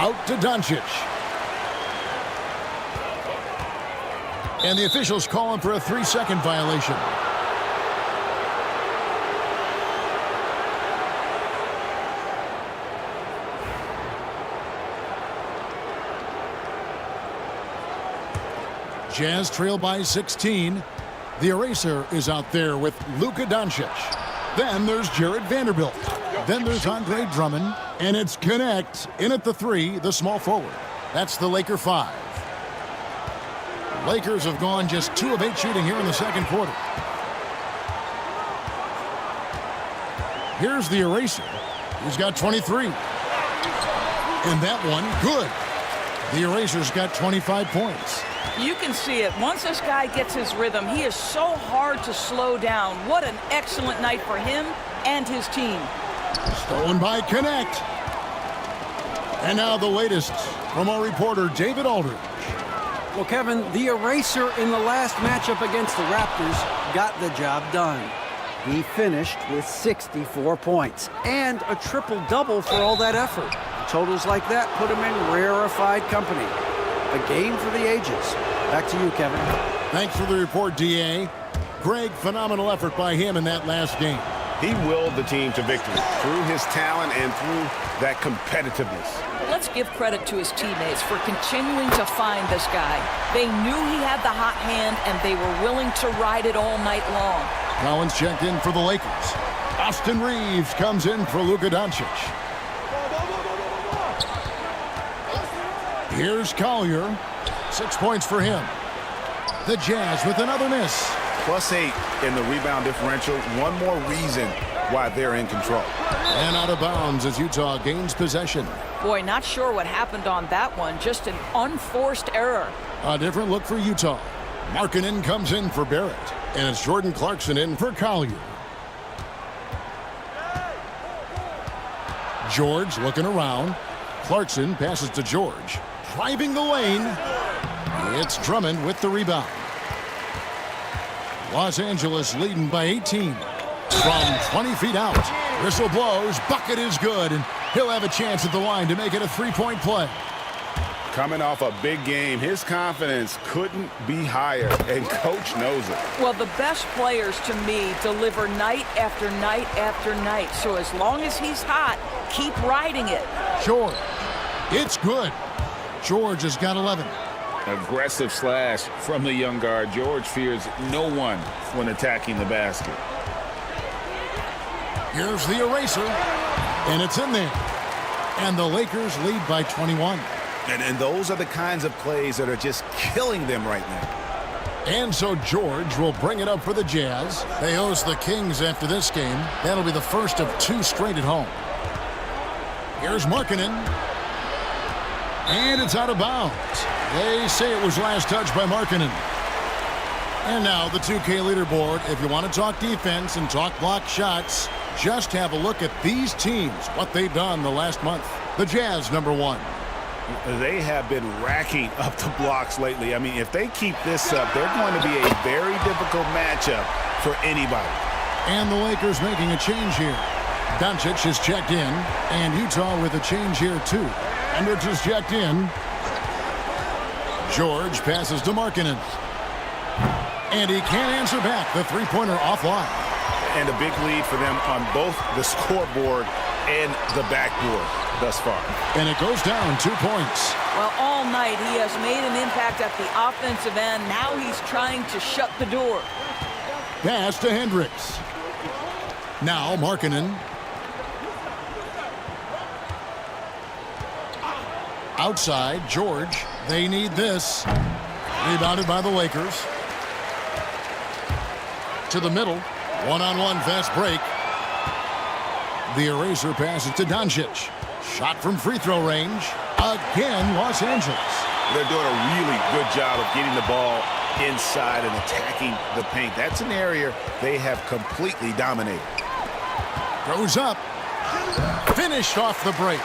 C: Out to Doncic. And the officials call him for a 3-second violation. Jazz trail by 16. The eraser is out there with Luka Doncic. Then there's Jared Vanderbilt. Then there's Andre Drummond. And it's Connect in at the 3, the small forward. That's the Laker 5. Lakers have gone just 2 of 8 shooting here in the second quarter. Here's the eraser. He's got 23. And that one, good. The eraser's got 25 points.
E: You can see it. Once this guy gets his rhythm, he is so hard to slow down. What an excellent night for him and his team.
C: Stolen by Connect. And now the latest from our reporter, David Aldridge.
G: Well, Kevin, the eraser in the last matchup against the Raptors got the job done. He finished with 64 points and a triple-double for all that effort. Totals like that put him in rarefied company. A game for the ages. Back to you, Kevin.
C: Thanks for the report, D.A. Greg, phenomenal effort by him in that last game.
D: He willed the team to victory through his talent and through that competitiveness.
E: Let's give credit to his teammates for continuing to find this guy. They knew he had the hot hand, and they were willing to ride it all night long.
C: Collins checked in for the Lakers. Austin Reeves comes in for Luka Doncic. Here's Collier. 6 points for him. The Jazz with another miss.
D: +8 in the rebound differential. One more reason why they're in control.
C: And out of bounds as Utah gains possession.
E: Boy, not sure what happened on that one. Just an unforced error.
C: A different look for Utah. Markkanen comes in for Barrett. And it's Jordan Clarkson in for Collier. George looking around. Clarkson passes to George. Driving the lane. It's Drummond with the rebound. Los Angeles leading by 18. From 20 feet out. Whistle blows. Bucket is good. And he'll have a chance at the line to make it a 3-point play.
D: Coming off a big game, his confidence couldn't be higher, and Coach knows it.
E: Well, the best players, to me, deliver night after night after night. So as long as he's hot, keep riding it.
C: George. It's good. George has got 11.
D: Aggressive slash from the young guard. George fears no one when attacking the basket.
C: Here's the eraser. And it's in there. And the Lakers lead by 21.
D: And those are the kinds of plays that are just killing them right now.
C: And so George will bring it up for the Jazz. They host the Kings after this game. That'll be the first of 2 straight at home. Here's Markkanen. And it's out of bounds. They say it was last touched by Markkanen. And now the 2K leaderboard. If you want to talk defense and talk block shots, just have a look at these teams, what they've done the last month. The Jazz, number 1.
D: They have been racking up the blocks lately. I mean, if they keep this up, they're going to be a very difficult matchup for anybody.
C: And the Lakers making a change here. Doncic is checked in, and Utah with a change here too. Hendricks is checked in. George passes to Markkanen. And he can't answer back. The three-pointer offline.
D: And a big lead for them on both the scoreboard and the backboard thus far.
C: And it goes down 2 points.
E: Well, all night he has made an impact at the offensive end. Now he's trying to shut the door.
C: Pass to Hendricks. Now Markkanen. Outside, George. They need this. Rebounded by the Lakers. To the middle. One-on-one fast break. The eraser passes to Doncic. Shot from free throw range. Again, Los Angeles.
D: They're doing a really good job of getting the ball inside and attacking the paint. That's an area they have completely dominated.
C: Goes up. Finished off the break.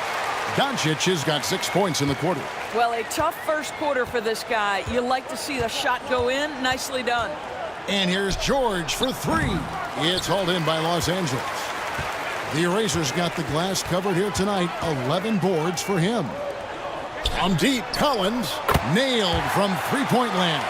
C: Doncic has got 6 points in the quarter.
E: Well, a tough first quarter for this guy. You like to see the shot go in. Nicely done.
C: And here's George for three. It's hauled in by Los Angeles. The Erasers got the glass covered here tonight. 11 boards for him. From deep, Collins nailed from three-point land.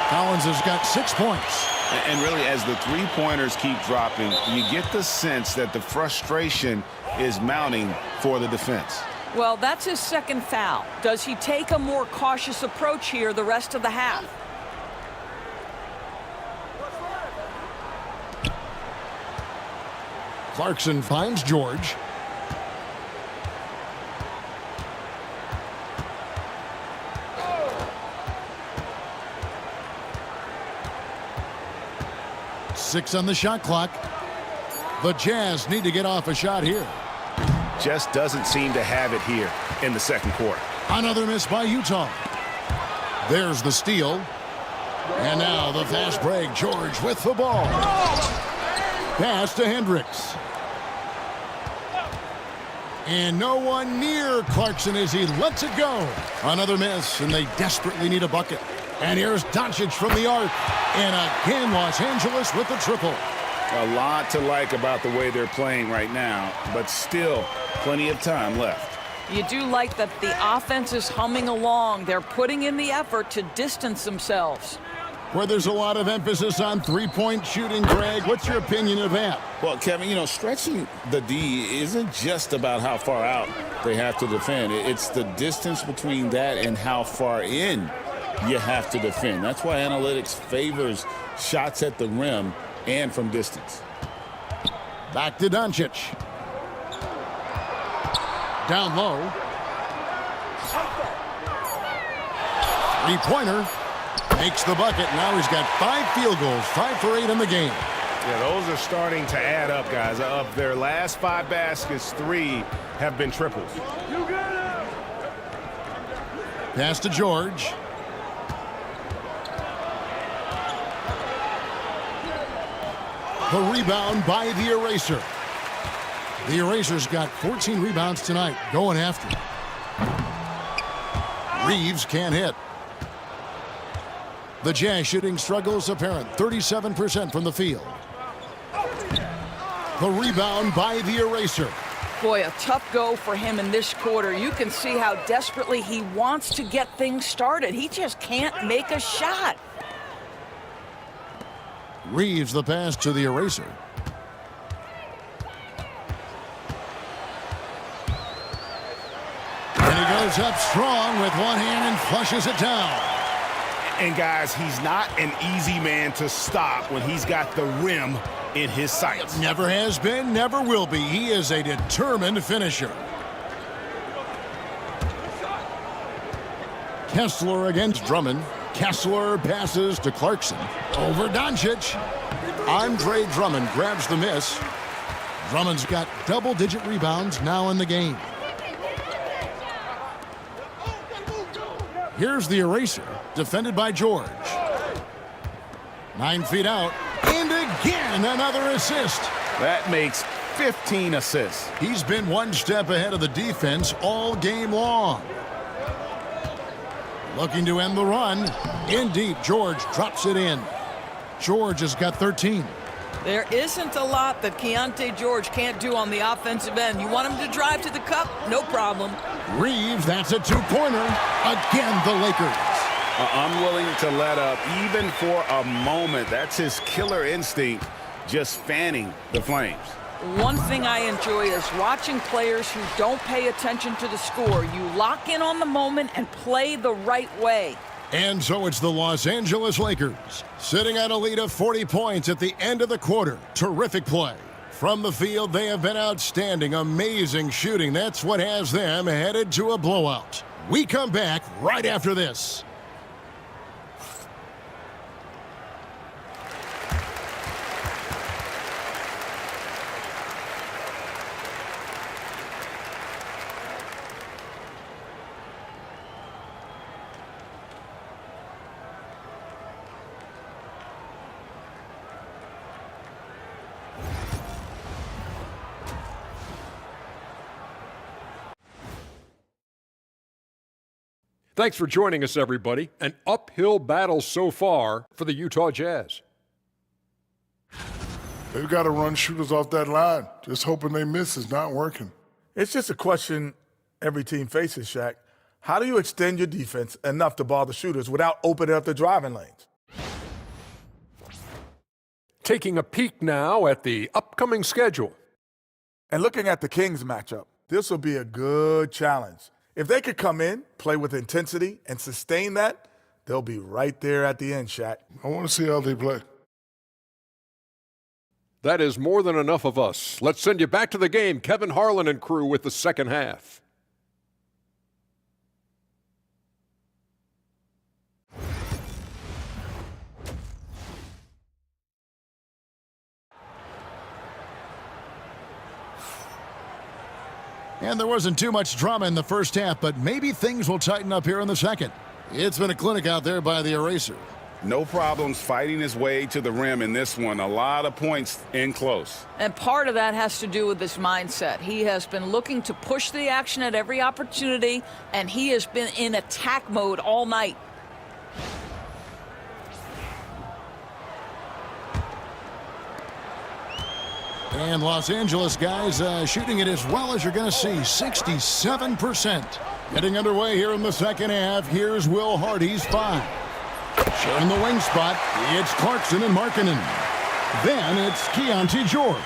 C: Collins has got 6 points.
D: And really, as the three-pointers keep dropping, you get the sense that the frustration is mounting for the defense.
E: Well, that's his second foul. Does he take a more cautious approach here the rest of the half?
C: Clarkson finds George. Six on the shot clock. The Jazz need to get off a shot here.
D: Just doesn't seem to have it here in the second quarter.
C: Another miss by Utah. There's the steal. And now the fast break. George with the ball. Pass to Hendricks. And no one near Clarkson as he lets it go. Another miss, and they desperately need a bucket. And here's Doncic from the arc. And again, Los Angeles with the triple.
D: A lot to like about the way they're playing right now, but still plenty of time left.
E: You do like that the offense is humming along. They're putting in the effort to distance themselves.
C: Where there's a lot of emphasis on three-point shooting, Greg. What's your opinion of that?
F: Well, Kevin, you know, stretching the D isn't just about how far out they have to defend. It's the distance between that and how far in you have to defend. That's why analytics favors shots at the rim and from distance.
C: Back to Doncic. Down low. Three-pointer. Makes the bucket. Now he's got 5 field goals, 5 for 8 in the game.
A: Yeah, those are starting to add up, guys. Of their last 5 baskets, 3 have been triples.
C: Pass to George. The rebound by the Eraser. The Eraser's got 14 rebounds tonight, going after it. Reeves can't hit. The Jazz shooting struggles apparent, 37% from the field. The rebound by the Eraser.
E: Boy, a tough go for him in this quarter. You can see how desperately he wants to get things started. He just can't make a shot.
C: Reeves the pass to the Eraser. And he goes up strong with one hand and flushes it down.
A: And guys, he's not an easy man to stop when he's got the rim in his sights.
C: Never has been, never will be. He is a determined finisher. Kessler against Drummond. Kessler passes to Clarkson. Over Doncic. Andre Drummond grabs the miss. Drummond's got double-digit rebounds now in the game. Here's the Eraser, defended by George. 9 feet out, and again another assist.
D: That makes 15 assists.
C: He's been one step ahead of the defense all game long. Looking to end the run. In deep, George drops it in. George has got 13.
E: There isn't a lot that Keontae George can't do on the offensive end. You want him to drive to the cup? No problem.
C: Reeves, that's a two-pointer. Again, the Lakers.
D: Unwilling to let up even for a moment. That's his killer instinct, just fanning the flames.
E: One thing I enjoy is watching players who don't pay attention to the score. You lock in on the moment and play the right way.
C: And so it's the Los Angeles Lakers, sitting at a lead of 40 points at the end of the quarter. Terrific play. From the field, they have been outstanding, amazing shooting. That's what has them headed to a blowout. We come back right after this.
H: Thanks for joining us, everybody. An uphill battle so far for the Utah Jazz.
I: They've got to run shooters off that line. Just hoping they miss is not working.
B: It's just a question every team faces, Shaq. How do you extend your defense enough to bother shooters without opening up the driving lanes?
H: Taking a peek now at the upcoming schedule.
B: And looking at the Kings matchup, this will be a good challenge. If they could come in, play with intensity, and sustain that, they'll be right there at the end, Shaq.
I: I want to see how they play.
H: That is more than enough of us. Let's send you back to the game. Kevin Harlan and crew with the second half.
C: And there wasn't too much drama in the first half, but maybe things will tighten up here in the second. It's been a clinic out there by the eraser.
D: No problems fighting his way to the rim in this one. A lot of points in close.
E: And part of that has to do with his mindset. He has been looking to push the action at every opportunity, and he has been in attack mode all night.
C: And Los Angeles guys shooting it as well as you're going to see, 67%. Getting underway here in the second half. Here's Will Hardy's 5. Sharing the wing spot, it's Clarkson and Markkanen. Then it's Keontae George.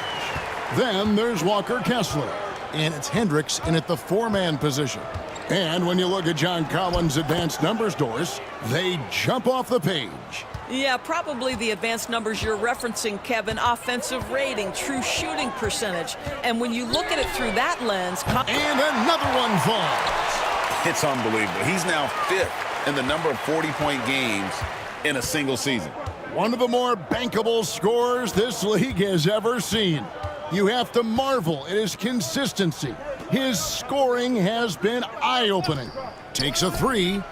C: Then there's Walker Kessler. And it's Hendricks in at the 4-man position. And when you look at John Collins' advanced numbers, Doris, they jump off the page.
E: Yeah, probably the advanced numbers you're referencing, Kevin. Offensive rating, true shooting percentage. And when you look at it through that lens...
C: And another one falls.
F: It's unbelievable. He's now 5th in the number of 40-point games in a single season.
C: One of the more bankable scorers this league has ever seen. You have to marvel at his consistency. His scoring has been eye-opening. Takes a 3.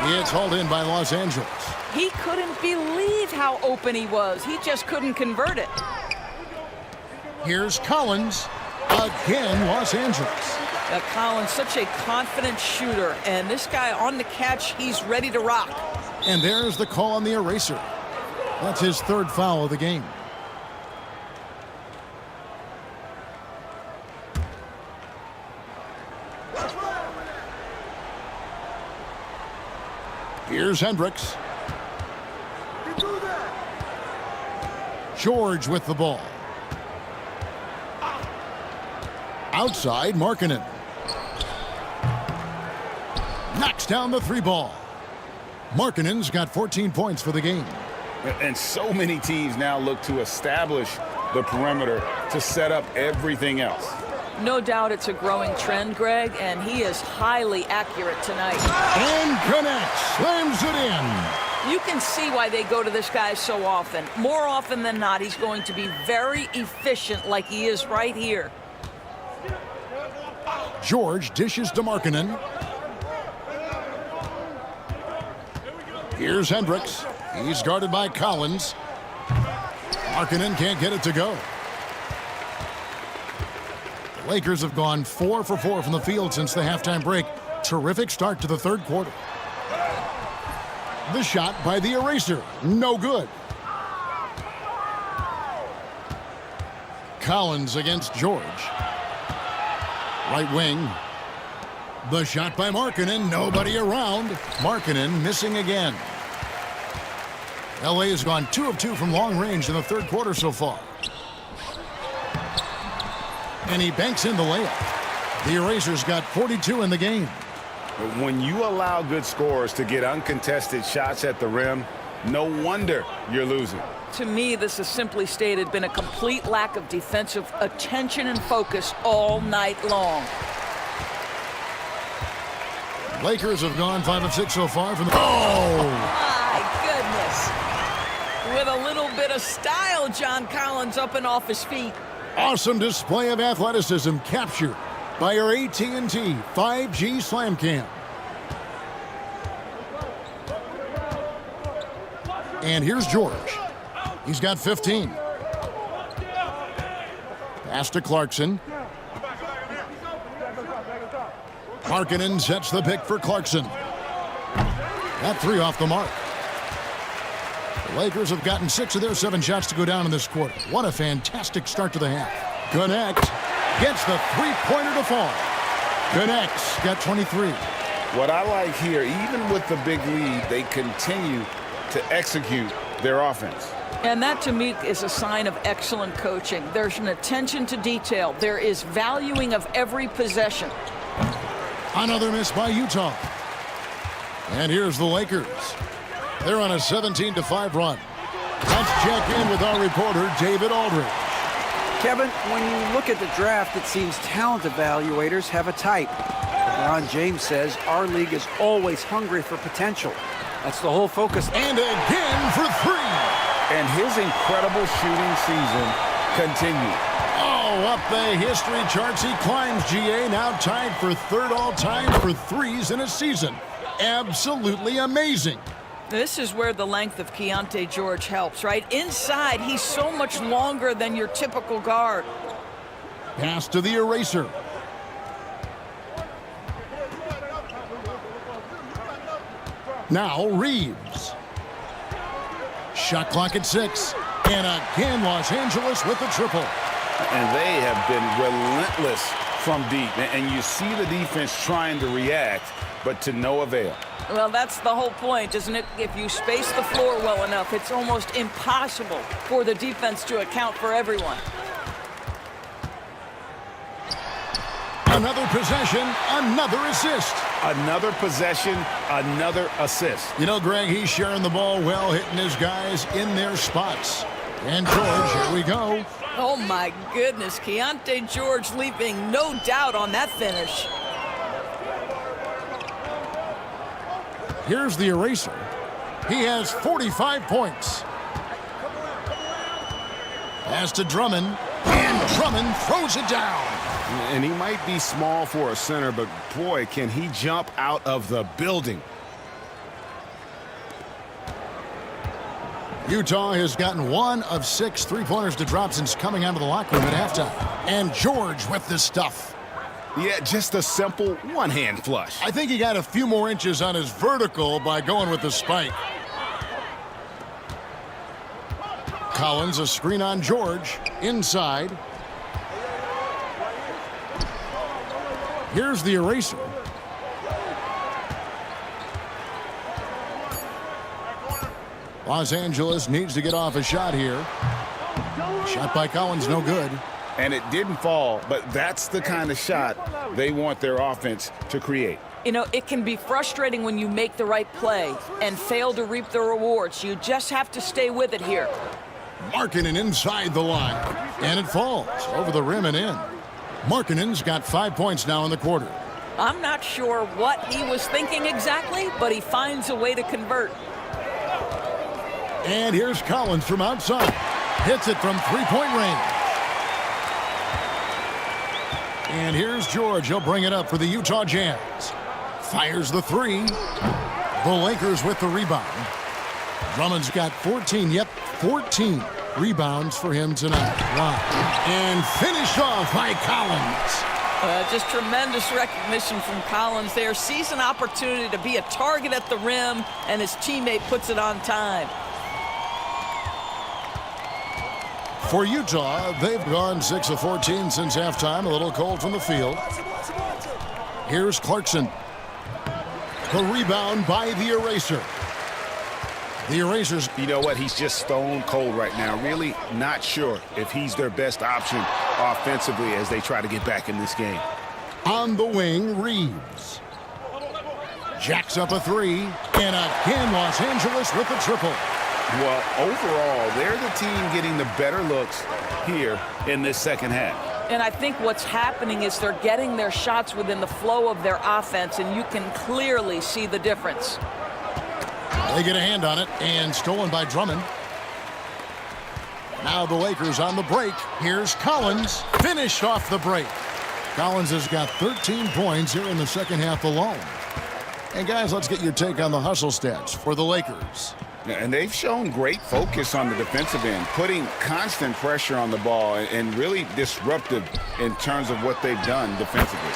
C: It's hauled in by Los Angeles.
E: He couldn't believe how open he was. He just couldn't convert it.
C: Here's Collins. Again, Los Angeles.
E: Collins, such a confident shooter. And this guy on the catch, he's ready to rock.
C: And there's the call on the eraser. That's his 3rd foul of the game. Here's Hendricks. George with the ball. Outside, Markkanen. Knocks down the 3 ball. Markkanen's got 14 points for the game.
D: And so many teams now look to establish the perimeter to set up everything else.
E: No doubt it's a growing trend, Greg, and he is highly accurate tonight.
C: And connects, slams it in.
E: You can see why they go to this guy so often. More often than not, he's going to be very efficient like he is right here.
C: George dishes to Markkanen. Here's Hendricks. He's guarded by Collins. Markkanen can't get it to go. The Lakers have gone 4 for 4 from the field since the halftime break. Terrific start to the 3rd quarter. The shot by the eraser. No good. Collins against George. Right wing. The shot by Markkanen. Nobody around. Markkanen missing again. LA has gone 2 of 2 from long range in the 3rd quarter so far. And he banks in the layup. The eraser's got 42 in the game.
D: But when you allow good scorers to get uncontested shots at the rim, no wonder you're losing.
E: To me, this has simply stated been a complete lack of defensive attention and focus all night long.
C: Lakers have gone 5 of 6 so far from the... Oh!
E: My goodness. With a little bit of style, John Collins up and off his feet.
C: Awesome display of athleticism captured by our AT&T 5G Slam Cam. And here's George. He's got 15. Pass to Clarkson. Markkanen sets the pick for Clarkson. That three off the mark. The Lakers have gotten 6 of their 7 shots to go down in this quarter. What a fantastic start to the half. Connect. Gets the three-pointer to fall. Connects. Got 23.
D: What I like here, even with the big lead, they continue to execute their offense.
E: And that, to me, is a sign of excellent coaching. There's an attention to detail. There is valuing of every possession.
C: Another miss by Utah. And here's the Lakers. They're on a 17-5 run. Let's check in with our reporter, David Aldridge.
G: Kevin, when you look at the draft, it seems talent evaluators have a type. LeBron James says our league is always hungry for potential. That's the whole focus.
C: And again for 3.
D: And his incredible shooting season continues.
C: Oh, up the history charts he climbs, GA. Now tied for 3rd all-time for threes in a season. Absolutely amazing.
E: This is where the length of Keontae George helps, right? Inside, he's so much longer than your typical guard.
C: Pass to the eraser. Now Reeves. Shot clock at 6. And again, Los Angeles with the triple.
D: And they have been relentless from deep. And you see the defense trying to react, but to no avail.
E: Well, that's the whole point, isn't it? If you space the floor well enough, it's almost impossible for the defense to account for everyone.
C: Another possession, another assist.
D: Another possession, another assist.
C: You know, Greg, he's sharing the ball well, hitting his guys in their spots. And George, here we go.
E: Oh, my goodness. Keontae George leaving no doubt on that finish.
C: Here's the eraser. He has 45 points. Pass to Drummond. And Drummond throws it down.
D: And he might be small for a center, but boy, can he jump out of the building.
C: Utah has gotten 1 of 6 3-pointers to drop since coming out of the locker room at halftime. And George with the stuff.
A: Yeah, just a simple one-hand flush.
C: I think he got a few more inches on his vertical by going with the spike. Collins, a screen on George. Inside. Here's the eraser. Los Angeles needs to get off a shot here. Shot by Collins, no good.
D: And it didn't fall, but that's the kind of shot they want their offense to create.
E: You know, it can be frustrating when you make the right play and fail to reap the rewards. You just have to stay with it here.
C: Markkanen inside the line. And it falls over the rim and in. Markkanen's got 5 points now in the quarter.
E: I'm not sure what he was thinking exactly, but he finds a way to convert.
C: And here's Collins from outside. Hits it from 3-point range. And here's George. He'll bring it up for the Utah Jazz. Fires the 3. The Lakers with the rebound. Drummond's got 14. Yep, 14 rebounds for him tonight. Wow. And finished off by Collins.
E: Just tremendous recognition from Collins there. Sees an opportunity to be a target at the rim, and his teammate puts it on time.
C: For Utah, they've gone 6 of 14 since halftime. A little cold from the field. Here's Clarkson. The rebound by the eraser. The erasers.
D: You know what? He's just stone cold right now. Really not sure if he's their best option offensively as they try to get back in this game.
C: On the wing, Reeves. Jacks up a 3. And again, Los Angeles with the triple.
D: Well, overall, they're the team getting the better looks here in this second half.
E: And I think what's happening is they're getting their shots within the flow of their offense, and you can clearly see the difference.
C: They get a hand on it, and stolen by Drummond. Now the Lakers on the break. Here's Collins. Finished off the break. Collins has got 13 points here in the second half alone. And guys, let's get your take on the hustle stats for the Lakers.
F: And they've shown great focus on the defensive end, putting constant pressure on the ball and really disruptive in terms of what they've done defensively.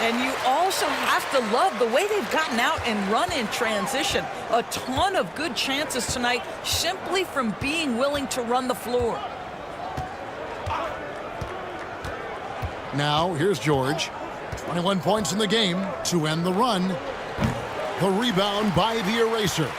E: And you also have to love the way they've gotten out and run in transition. A ton of good chances tonight simply from being willing to run the floor.
C: Now, here's George. 21 points in the game to end the run. The rebound by the eraser.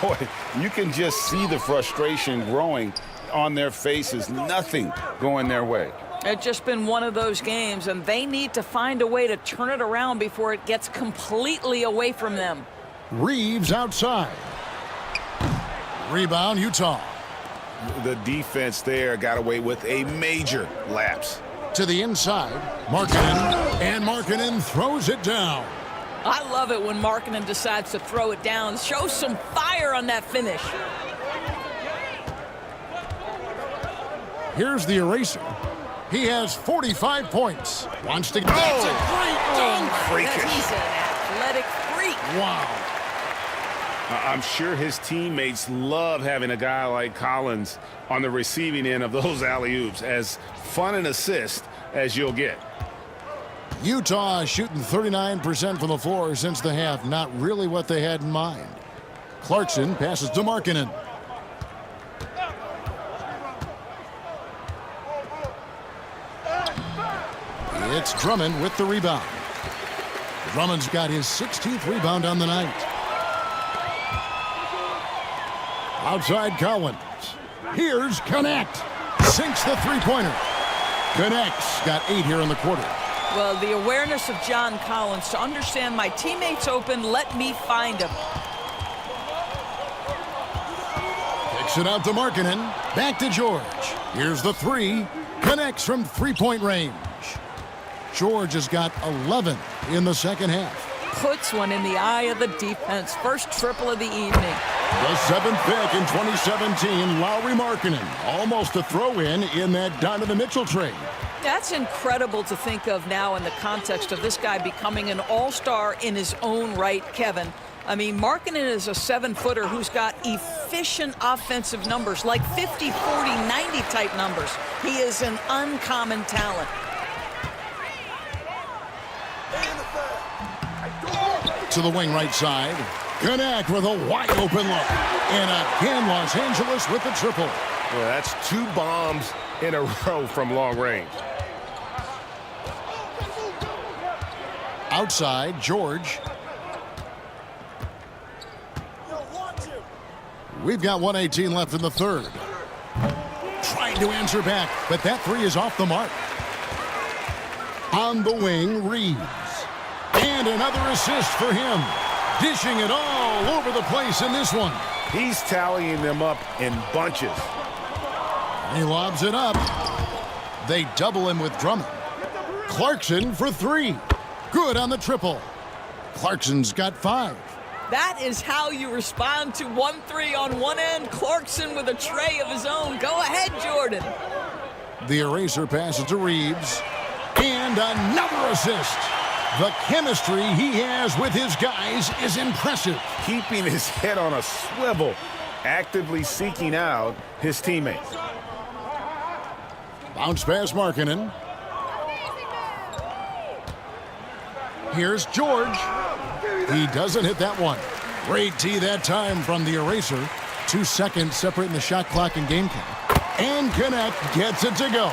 F: Boy, you can just see the frustration growing on their faces. Nothing going their way.
E: It's just been one of those games, and they need to find a way to turn it around before it gets completely away from them.
C: Reeves outside. Rebound, Utah.
F: The defense there got away with a major lapse.
C: To the inside, Markkanen, and Markkanen throws it down.
E: I love it when Markkanen decides to throw it down. Show some fire on that finish.
C: Here's the eraser. He has 45 points. Wants to... That's a great dunk!
E: He's an athletic freak.
C: Wow.
D: I'm sure his teammates love having a guy like Collins on the receiving end of those alley-oops. As fun an assist as you'll get.
C: Utah shooting 39% from the floor since the half. Not really what they had in mind. Clarkson passes to Markkanen. It's Drummond with the rebound. Drummond's got his 16th rebound on the night. Outside Collins. Here's Connect. Sinks the three-pointer. Connects. Got 8 here in the quarter.
E: Well, the awareness of John Collins to understand my teammate's open, let me find him.
C: Kicks it out to Markkanen. Back to George. Here's the three. Connects from three-point range. George has got 11 in the second half.
E: Puts one in the eye of the defense. First triple of the evening.
C: The 7th pick in 2017, Lauri Markkanen. Almost a throw-in that Donovan Mitchell trade.
E: That's incredible to think of now in the context of this guy becoming an all-star in his own right, Kevin. I mean, Markkanen is a 7-footer who's got efficient offensive numbers, like 50, 40, 90 type numbers. He is an uncommon talent.
C: To the wing right side. Connect with a wide open look. And again, Los Angeles with the triple.
D: Well, that's 2 bombs in a row from long range.
C: Outside, George. We've got 1:18 left in the third. Trying to answer back, but that three is off the mark. On the wing, Reeves. And another assist for him. Dishing it all over the place in this one.
D: He's tallying them up in bunches.
C: He lobs it up. They double him with Drummond. Clarkson for 3. Good on the triple. Clarkson's got 5.
E: That is how you respond to 1-3 on one end. Clarkson with a tray of his own. Go ahead, Jordan.
C: The eraser passes to Reeves. And another assist. The chemistry he has with his guys is impressive.
D: Keeping his head on a swivel, actively seeking out his teammates.
C: Bounce pass Markkanen. Here's George. He doesn't hit that one. Great tee that time from the eraser. 2 seconds separating the shot clock and game count. And Connect gets it to go.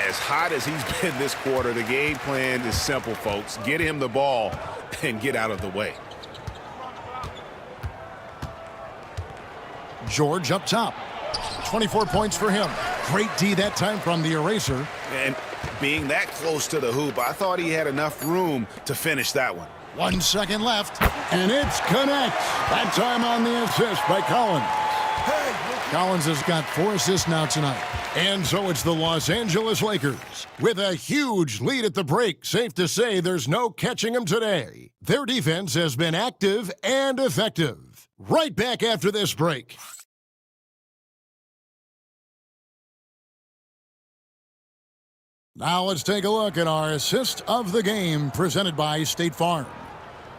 D: As hot as he's been this quarter, the game plan is simple, folks. Get him the ball and get out of the way.
C: George up top. 24 points for him. Great D that time from the eraser.
D: And being that close to the hoop, I thought he had enough room to finish that one.
C: 1 second left, and it's Connect. That time on the assist by Collins. Collins has got 4 assists now tonight. And so it's the Los Angeles Lakers. With a huge lead at the break, safe to say there's no catching them today. Their defense has been active and effective. Right back after this break. Now let's take a look at our assist of the game presented by State Farm.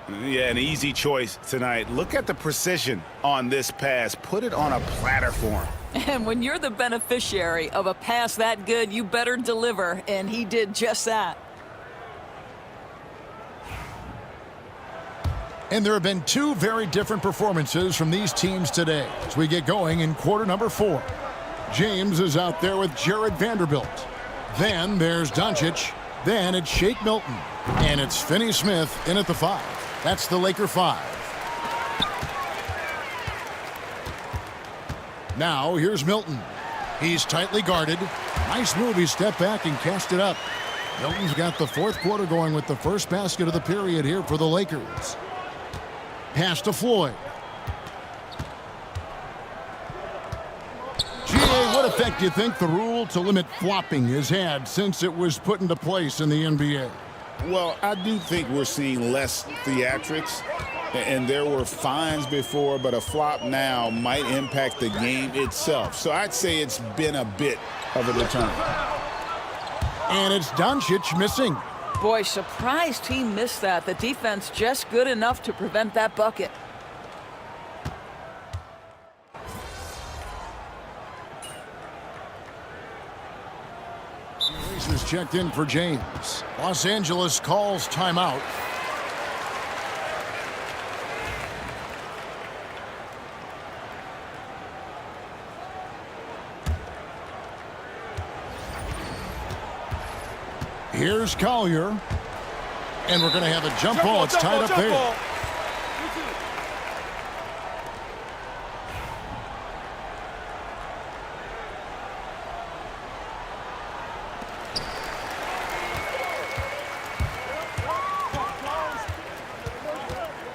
D: Yeah, an easy choice tonight. Look at the precision on this pass. Put it on a platter for him.
E: And when you're the beneficiary of a pass that good, you better deliver, and he did just that.
C: And there have been two very different performances from these teams today as we get going in quarter number 4. James is out there with Jared Vanderbilt. Then there's Doncic. Then it's Shake Milton. And it's Finney Smith in at the 5. That's the Laker 5. Now here's Milton. He's tightly guarded. Nice move. He stepped back and cast it up. Milton's got the fourth quarter going with the first basket of the period here for the Lakers. Pass to Floyd. GA, what effect do you think the rule to limit flopping has had since it was put into place in the NBA?
F: Well, I do think we're seeing less theatrics, and there were fines before, but a flop now might impact the game itself. So I'd say it's been a bit of a deterrent.
C: And it's Doncic missing.
E: Boy, surprised he missed that. The defense just good enough to prevent that bucket.
C: Racers checked in for James. Los Angeles calls timeout. Here's Collier. And we're going to have a jump ball. It's tied up there.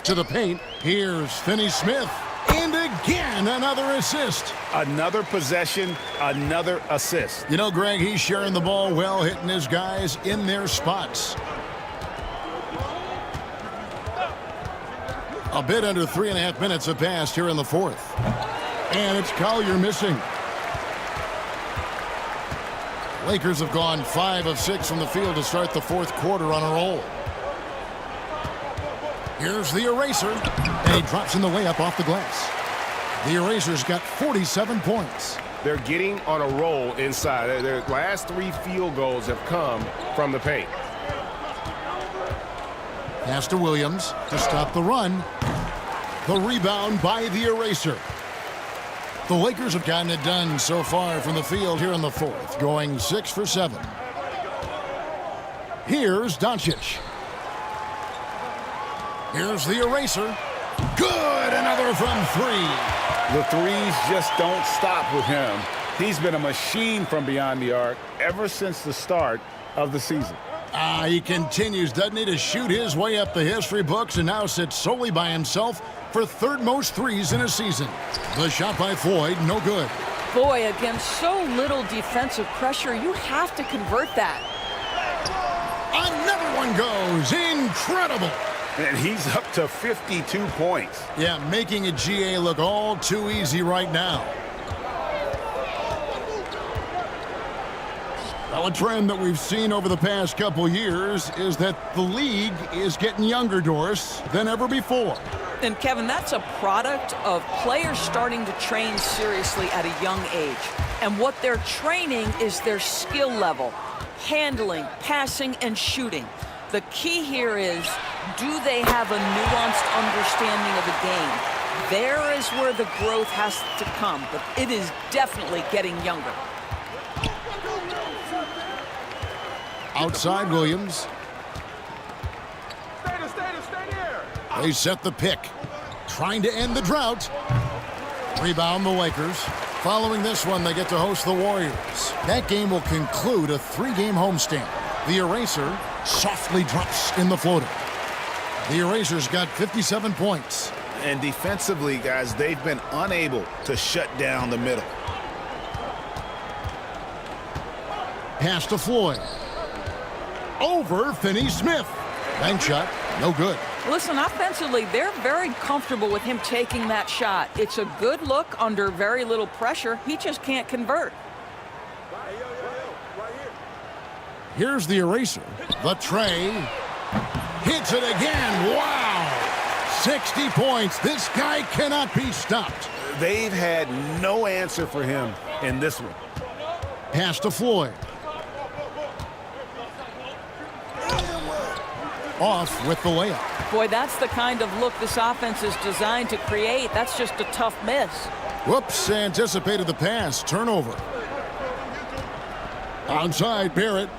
C: To the paint. Here's Finney Smith. And again, another assist.
D: Another possession, another assist.
C: You know, Greg, he's sharing the ball well, hitting his guys in their spots. A bit under 3.5 minutes have passed here in the fourth. And it's Collier missing. Lakers have gone 5 of 6 from the field to start the fourth quarter on a roll. Here's the eraser, and he drops in the way up off the glass. The eraser's got 47 points.
D: They're getting on a roll inside. Their last 3 field goals have come from the paint.
C: Pass to Williams to stop the run. The rebound by the eraser. The Lakers have gotten it done so far from the field here in the fourth, going 6 for 7. Here's Doncic. Here's the eraser. Good, another from 3.
D: The threes just don't stop with him. He's been a machine from beyond the arc ever since the start of the season.
C: He continues, doesn't he, to shoot his way up the history books and now sits solely by himself for third most threes in a season. The shot by Floyd, no good.
E: Boy, against so little defensive pressure, you have to convert that.
C: Another one goes. Incredible.
D: And he's up to 52 points.
C: Yeah, making a GA look all too easy right now. Well, a trend that we've seen over the past couple years is that the league is getting younger, Doris, than ever before.
E: And Kevin, that's a product of players starting to train seriously at a young age. And what they're training is their skill level, handling, passing, and shooting. The key here is, do they have a nuanced understanding of the game? There is where the growth has to come, but it is definitely getting younger.
C: Outside Williams. They set the pick. Trying to end the drought. Rebound the Lakers. Following this one, they get to host the Warriors. That game will conclude a 3-game homestand. The eraser softly drops in the floater. The eraser's got 57 points.
F: And defensively, guys, they've been unable to shut down the middle.
C: Pass to Floyd. Over Finney Smith. Bank shot, no good.
E: Listen, offensively, they're very comfortable with him taking that shot. It's a good look under very little pressure. He just can't convert.
C: Here's the eraser. The tray. Hits it again. Wow. 60 points. This guy cannot be stopped.
D: They've had no answer for him in this one.
C: Pass to Floyd. Off with the layup.
E: Boy, that's the kind of look this offense is designed to create. That's just a tough miss.
C: Whoops, anticipated the pass. Turnover. Outside, Barrett.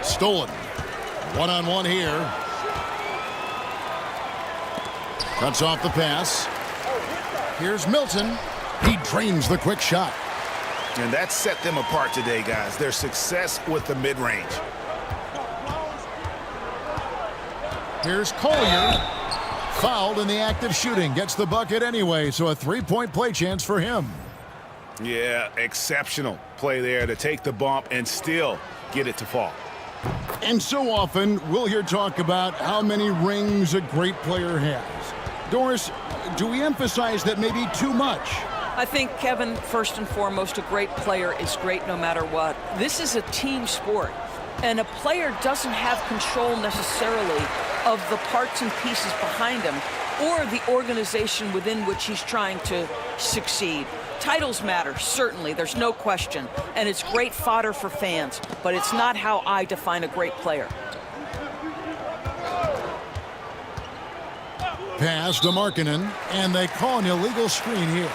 C: Stolen. One-on-one here. Cuts off the pass. Here's Milton. He drains the quick shot.
A: And that set them apart today, guys. Their success with the mid-range.
C: Here's Collier. Fouled in the act of shooting. Gets the bucket anyway, so a three-point play chance for him.
A: Yeah, exceptional play there to take the bump and still get it to fall.
C: And so often, we'll hear talk about how many rings a great player has. Doris, do we emphasize that maybe too much?
E: I think, Kevin, first and foremost, a great player is great no matter what. This is a team sport, and a player doesn't have control necessarily of the parts and pieces behind him or the organization within which he's trying to succeed. Titles matter, certainly, there's no question, and it's great fodder for fans, but it's not how I define a great player.
C: Pass to Markkanen, and they call an illegal screen here.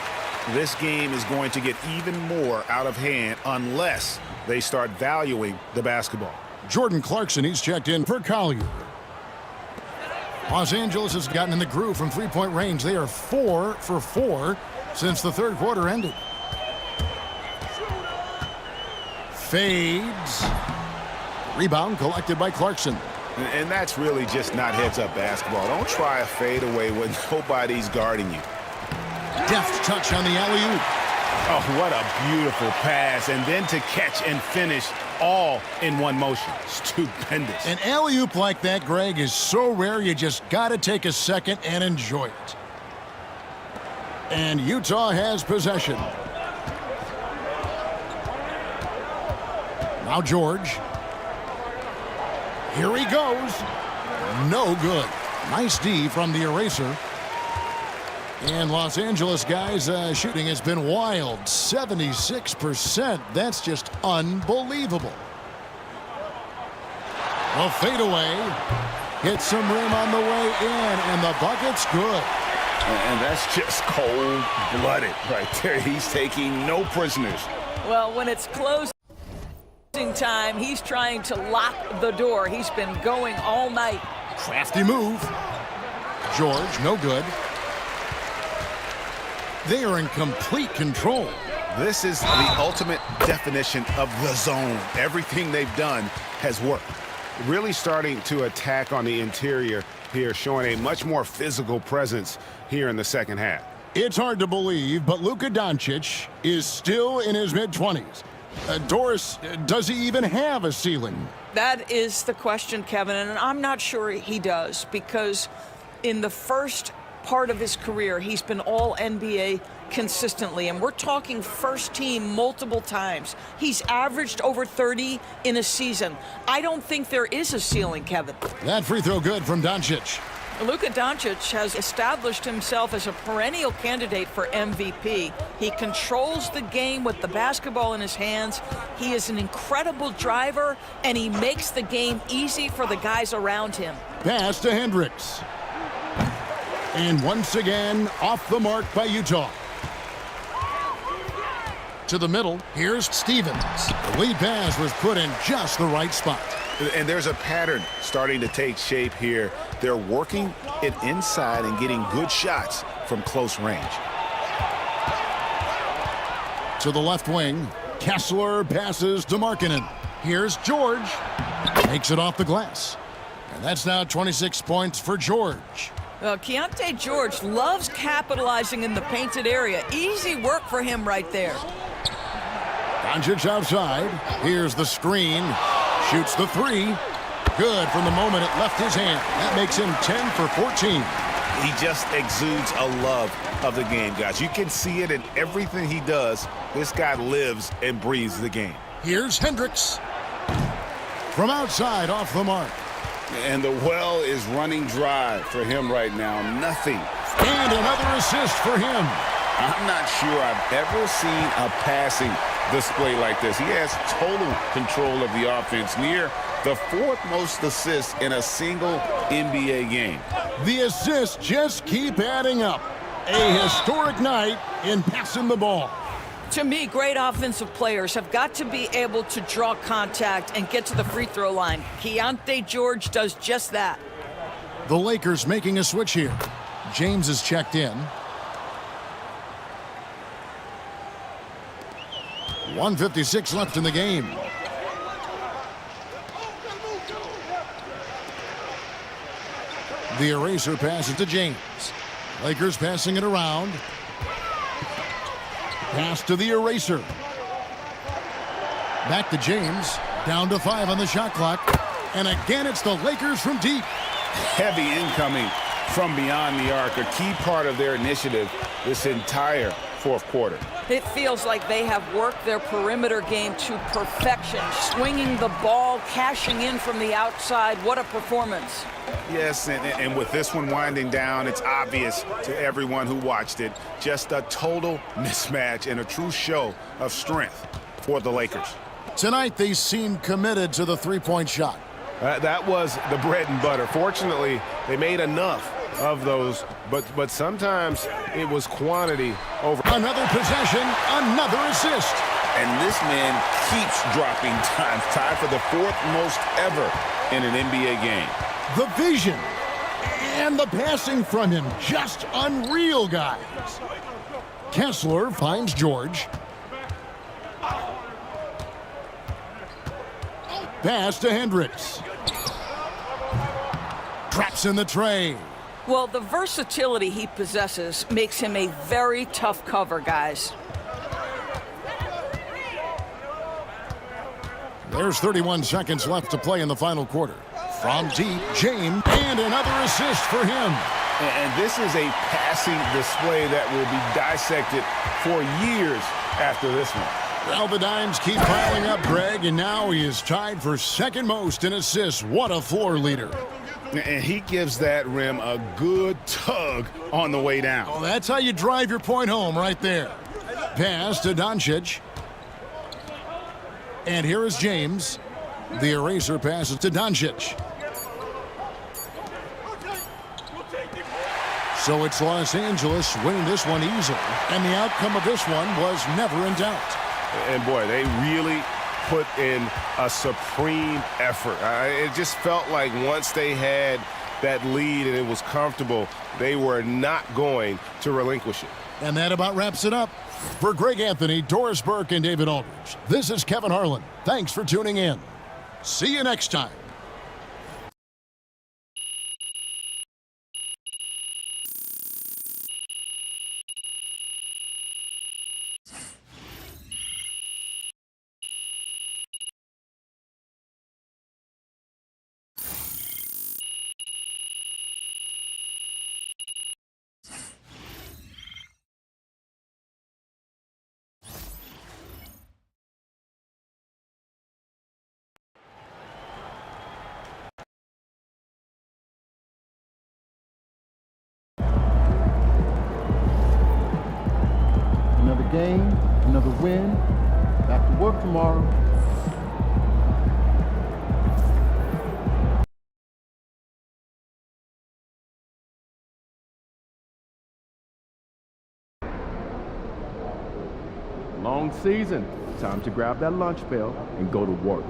A: This game is going to get even more out of hand unless they start valuing the basketball.
C: Jordan Clarkson, he's checked in for Collier. Los Angeles has gotten in the groove from three-point range. They are 4 for 4 since the third quarter ended. Fades. Rebound collected by Clarkson.
A: And that's really just not heads-up basketball. Don't try a fadeaway when nobody's guarding you.
C: Deft touch on the alley-oop.
A: Oh, what a beautiful pass. And then to catch and finish all in one motion. Stupendous.
C: An alley-oop like that, Greg, is so rare you just got to take a second and enjoy it. And Utah has possession. Now George. Here he goes. No good. Nice D from the eraser. And Los Angeles guys, shooting has been wild. 76%. That's just unbelievable. A fadeaway. Hits some rim on the way in, and the bucket's good.
A: And that's just cold-blooded right there. He's taking no prisoners.
E: Well, when it's closing time, he's trying to lock the door. He's been going all night.
C: Crafty move. George, no good. They are in complete control.
A: This is the ultimate definition of the zone. Everything they've done has worked. Really starting to attack on the interior here, showing a much more physical presence here in the second half.
C: It's hard to believe, but Luka Doncic is still in his mid-20s. Doris, does he even have a ceiling?
E: That is the question, Kevin, and I'm not sure he does, because in the first part of his career, he's been all NBA consistently, and we're talking first team multiple times. He's averaged over 30 in a season. I don't think there is a ceiling, Kevin.
C: That free throw good from Doncic.
E: Luka Doncic has established himself as a perennial candidate for MVP. He controls the game with the basketball in his hands. He is an incredible driver, and he makes the game easy for the guys around him.
C: Pass to Hendricks. And once again, off the mark by Utah. To the middle, here's Stevens. The lead pass was put in just the right spot.
A: And there's a pattern starting to take shape here. They're working it inside and getting good shots from close range.
C: To the left wing, Kessler passes to Markkanen. Here's George. Takes it off the glass. And that's now 26 points for George.
E: Well, Keontae George loves capitalizing in the painted area. Easy work for him right there.
C: Doncic outside. Here's the screen. Shoots the three. Good from the moment it left his hand. That makes him 10 for 14.
A: He just exudes a love of the game, guys. You can see it in everything he does. This guy lives and breathes the game.
C: Here's Hendricks. From outside, off the mark.
F: And the well is running dry for him right now. Nothing.
C: And another assist for him.
F: I'm not sure I've ever seen a passing display like this. He has total control of the offense, near the fourth most assists in a single NBA game.
C: The assists just keep adding up. A historic night in passing the ball.
E: To me, great offensive players have got to be able to draw contact and get to the free throw line. Keontae George does just that.
C: The Lakers making a switch here. James is checked in. 1:56 left in the game. The eraser passes to James. Lakers passing it around. Pass to the eraser. Back to James. Down to 5 on the shot clock. And again, it's the Lakers from deep.
A: Heavy incoming from beyond the arc, a key part of their initiative this entire fourth quarter.
E: It feels like they have worked their perimeter game to perfection, swinging the ball, cashing in from the outside. What a performance.
A: Yes, and with this one winding down, it's obvious to everyone who watched it. Just a total mismatch and a true show of strength for the Lakers.
C: Tonight, they seem committed to the three-point shot.
A: That was the bread and butter. Fortunately, they made enough of those, but sometimes it was quantity over.
C: Another possession, another assist.
F: And this man keeps dropping times, tied for the fourth most ever in an NBA game.
C: The vision and the passing from him, just unreal, guys. Kessler finds George. Pass to Hendricks. Traps in the tray.
E: Well, the versatility he possesses makes him a very tough cover, guys.
C: There's 31 seconds left to play in the final quarter. From deep, James, and another assist for him.
A: And this is a passing display that will be dissected for years after this one.
C: Well, the dimes keep piling up, Greg, and now he is tied for second most in assists. What a floor leader.
A: And he gives that rim a good tug on the way down.
C: Oh, that's how you drive your point home right there. Pass to Doncic. And here is James. The eraser passes to Doncic. So it's Los Angeles winning this one easily. And the outcome of this one was never in doubt.
A: And boy, they really put in a supreme effort. It just felt like once they had that lead and it was comfortable, they were not going to relinquish it.
C: And that about wraps it up. For Greg Anthony, Doris Burke, and David Aldridge, this is Kevin Harlan. Thanks for tuning in. See you next time.
J: Another game, another win. Back to work tomorrow. Long season. Time to grab that lunch bell and go to work.